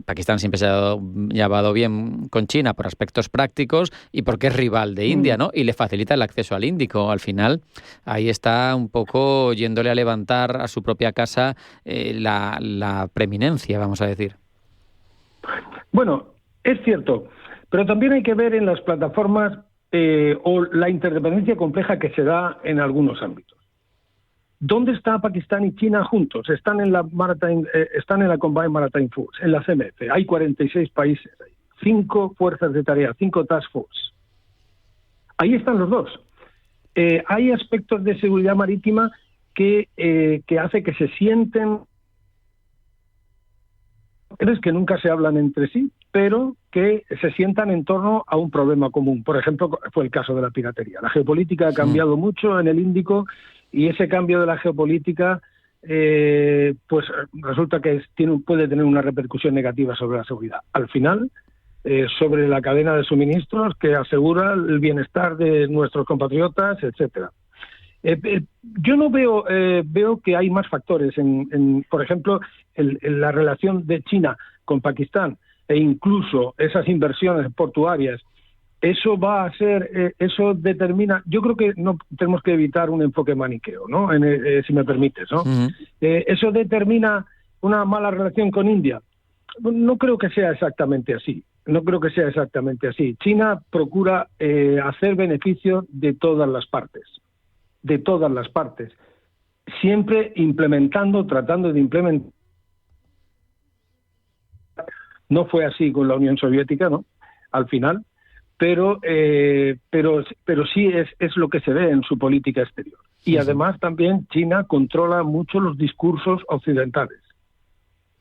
Pakistán siempre se ha llevado bien con China por aspectos prácticos y porque es rival de India, ¿no? Y le facilita el acceso al Índico. Al final, ahí está un poco yéndole a levantar a su propia casa la preeminencia, vamos a decir. Bueno, es cierto, pero también hay que ver en las plataformas o la interdependencia compleja que se da en algunos ámbitos. ¿Dónde está Pakistán y China juntos? Están en la Combined Maritime Force, en la CMF. Hay 46 países, 5 fuerzas de tarea, 5 task force. Ahí están los dos. Hay aspectos de seguridad marítima que hace que se sienten, que nunca se hablan entre sí, pero que se sientan en torno a un problema común. Por ejemplo, fue el caso de la piratería. La geopolítica ha cambiado mucho en el Índico y ese cambio de la geopolítica pues resulta que puede tener una repercusión negativa sobre la seguridad. Al final, sobre la cadena de suministros que asegura el bienestar de nuestros compatriotas, etcétera. Yo no veo que hay más factores por ejemplo, en la relación de China con Pakistán e incluso esas inversiones portuarias. Eso va a ser, eso determina. Yo creo que no tenemos que evitar un enfoque maniqueo, ¿no? Si me permites, ¿no? Uh-huh. Eso determina una mala relación con India. No creo que sea exactamente así. China procura hacer beneficio de todas las partes. Siempre tratando de implementar. No fue así con la Unión Soviética, ¿no? Al final, pero sí es lo que se ve en su política exterior. Y además también China controla mucho los discursos occidentales,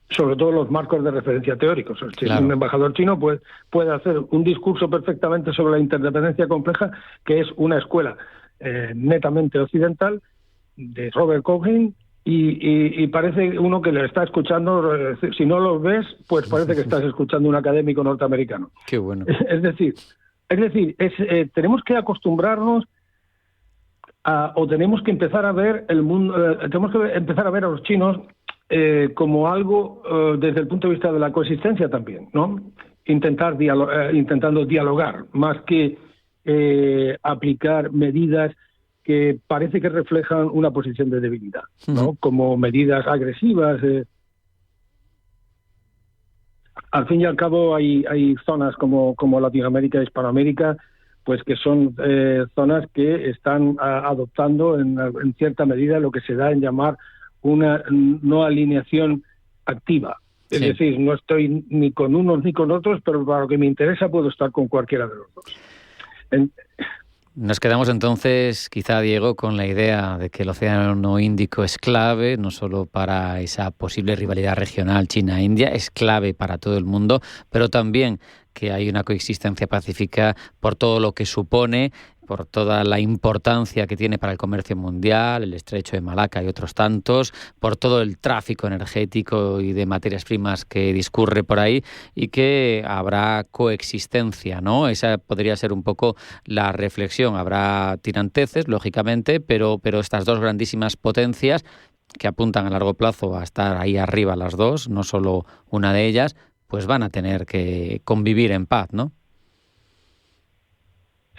sobre todo los marcos de referencia teóricos. Claro. Un embajador chino puede hacer un discurso perfectamente sobre la interdependencia compleja, que es una escuela netamente occidental, de Robert Cohen, y parece uno que le está escuchando. Si no los ves, pues parece que estás escuchando un académico norteamericano. Qué bueno. Es decir, tenemos que acostumbrarnos o tenemos que empezar a ver el mundo, tenemos que empezar a ver a los chinos como algo desde el punto de vista de la coexistencia también, ¿no? Intentando dialogar, más que aplicar medidas que parece que reflejan una posición de debilidad, ¿no? Como medidas agresivas. Al fin y al cabo hay zonas como Latinoamérica e Hispanoamérica, pues que son zonas que están adoptando en cierta medida lo que se da en llamar una no alineación activa. Es decir, no estoy ni con unos ni con otros, pero para lo que me interesa puedo estar con cualquiera de los dos. Nos quedamos entonces, quizá, Diego, con la idea de que el Océano Índico es clave, no solo para esa posible rivalidad regional China-India, es clave para todo el mundo, pero también que hay una coexistencia pacífica por todo lo que supone, por toda la importancia que tiene para el comercio mundial, el estrecho de Malaca y otros tantos, por todo el tráfico energético y de materias primas que discurre por ahí, y que habrá coexistencia, ¿no? Esa podría ser un poco la reflexión. Habrá tiranteces, lógicamente, pero estas dos grandísimas potencias que apuntan a largo plazo a estar ahí arriba las dos, no solo una de ellas, pues van a tener que convivir en paz, ¿no?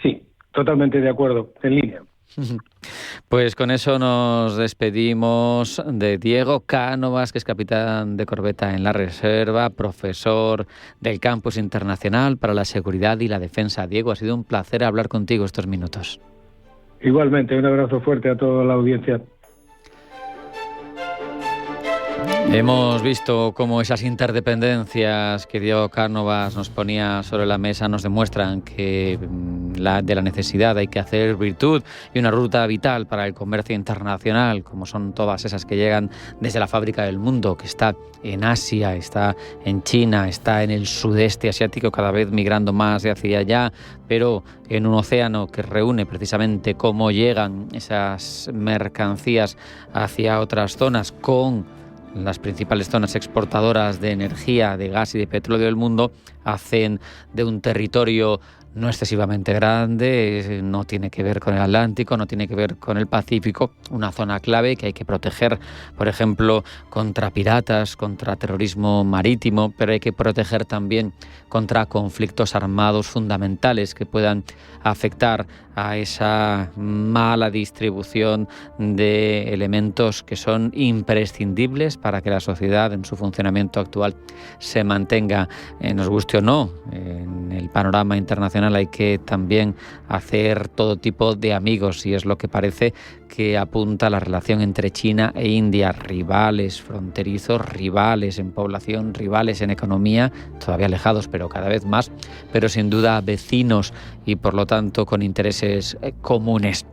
Sí, totalmente de acuerdo, en línea. Pues con eso nos despedimos de Diego Cánovas, que es capitán de corbeta en la Reserva, profesor del Campus Internacional para la Seguridad y la Defensa. Diego, ha sido un placer hablar contigo estos minutos. Igualmente, un abrazo fuerte a toda la audiencia. Hemos visto cómo esas interdependencias que Diego Cánovas nos ponía sobre la mesa nos demuestran que de la necesidad hay que hacer virtud, y una ruta vital para el comercio internacional, como son todas esas que llegan desde la fábrica del mundo, que está en Asia, está en China, está en el sudeste asiático, cada vez migrando más hacia allá, pero en un océano que reúne precisamente cómo llegan esas mercancías hacia otras zonas, con las principales zonas exportadoras de energía, de gas y de petróleo del mundo, hacen de un territorio no excesivamente grande, no tiene que ver con el Atlántico, no tiene que ver con el Pacífico, una zona clave que hay que proteger, por ejemplo, contra piratas, contra terrorismo marítimo, pero hay que proteger también contra conflictos armados fundamentales que puedan afectar a esa mala distribución de elementos que son imprescindibles para que la sociedad en su funcionamiento actual se mantenga, nos guste o no. En el panorama internacional hay que también hacer todo tipo de amigos, y es lo que parece que apunta la relación entre China e India, rivales fronterizos, rivales en población, rivales en economía, todavía alejados, pero cada vez más, pero sin duda vecinos y por lo tanto con intereses comunes.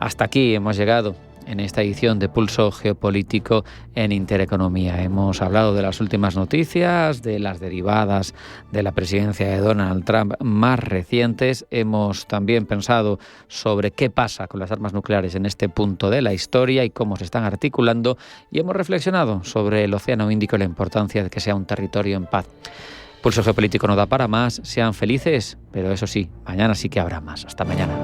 Hasta aquí hemos llegado en esta edición de Pulso Geopolítico en Intereconomía. Hemos hablado de las últimas noticias, de las derivadas de la presidencia de Donald Trump más recientes. Hemos también pensado sobre qué pasa con las armas nucleares en este punto de la historia y cómo se están articulando, y hemos reflexionado sobre el Océano Índico y la importancia de que sea un territorio en paz. Pulso Geopolítico no da para más. Sean felices, pero eso sí, mañana sí que habrá más. Hasta mañana.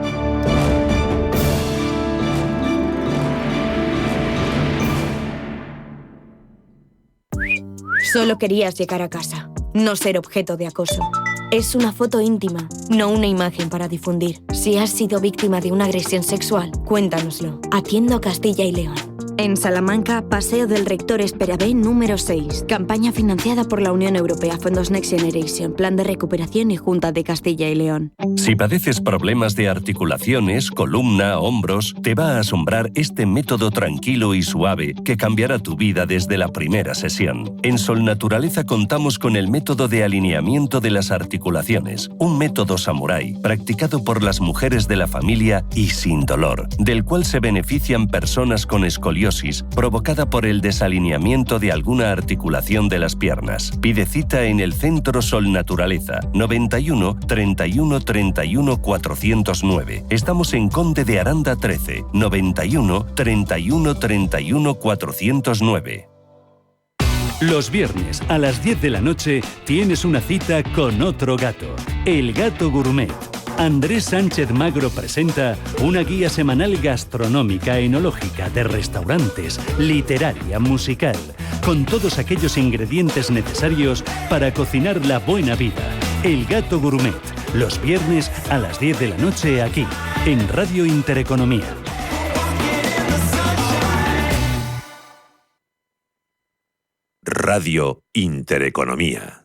Solo querías llegar a casa, no ser objeto de acoso. Es una foto íntima, no una imagen para difundir. Si has sido víctima de una agresión sexual, cuéntanoslo. Atiendo a Castilla y León. En Salamanca, Paseo del Rector Esperabé número 6. Campaña financiada por la Unión Europea, Fondos Next Generation, Plan de Recuperación y Junta de Castilla y León. Si padeces problemas de articulaciones, columna, hombros, te va a asombrar este método tranquilo y suave que cambiará tu vida desde la primera sesión. En Sol Naturaleza contamos con el método de alineamiento de las articulaciones, un método samurái practicado por las mujeres de la familia y sin dolor, del cual se benefician personas con escoliosis provocada por el desalineamiento de alguna articulación de las piernas. Pide cita en el Centro Sol Naturaleza, 91 31 31 409. Estamos en Conde de Aranda 13, 91 31 31 409. Los viernes a las 10 de la noche tienes una cita con otro gato, El Gato Gourmet. Andrés Sánchez Magro presenta una guía semanal gastronómica, enológica, de restaurantes, literaria, musical, con todos aquellos ingredientes necesarios para cocinar la buena vida. El Gato Gourmet, los viernes a las 10 de la noche aquí, en Radio Intereconomía. Radio Intereconomía.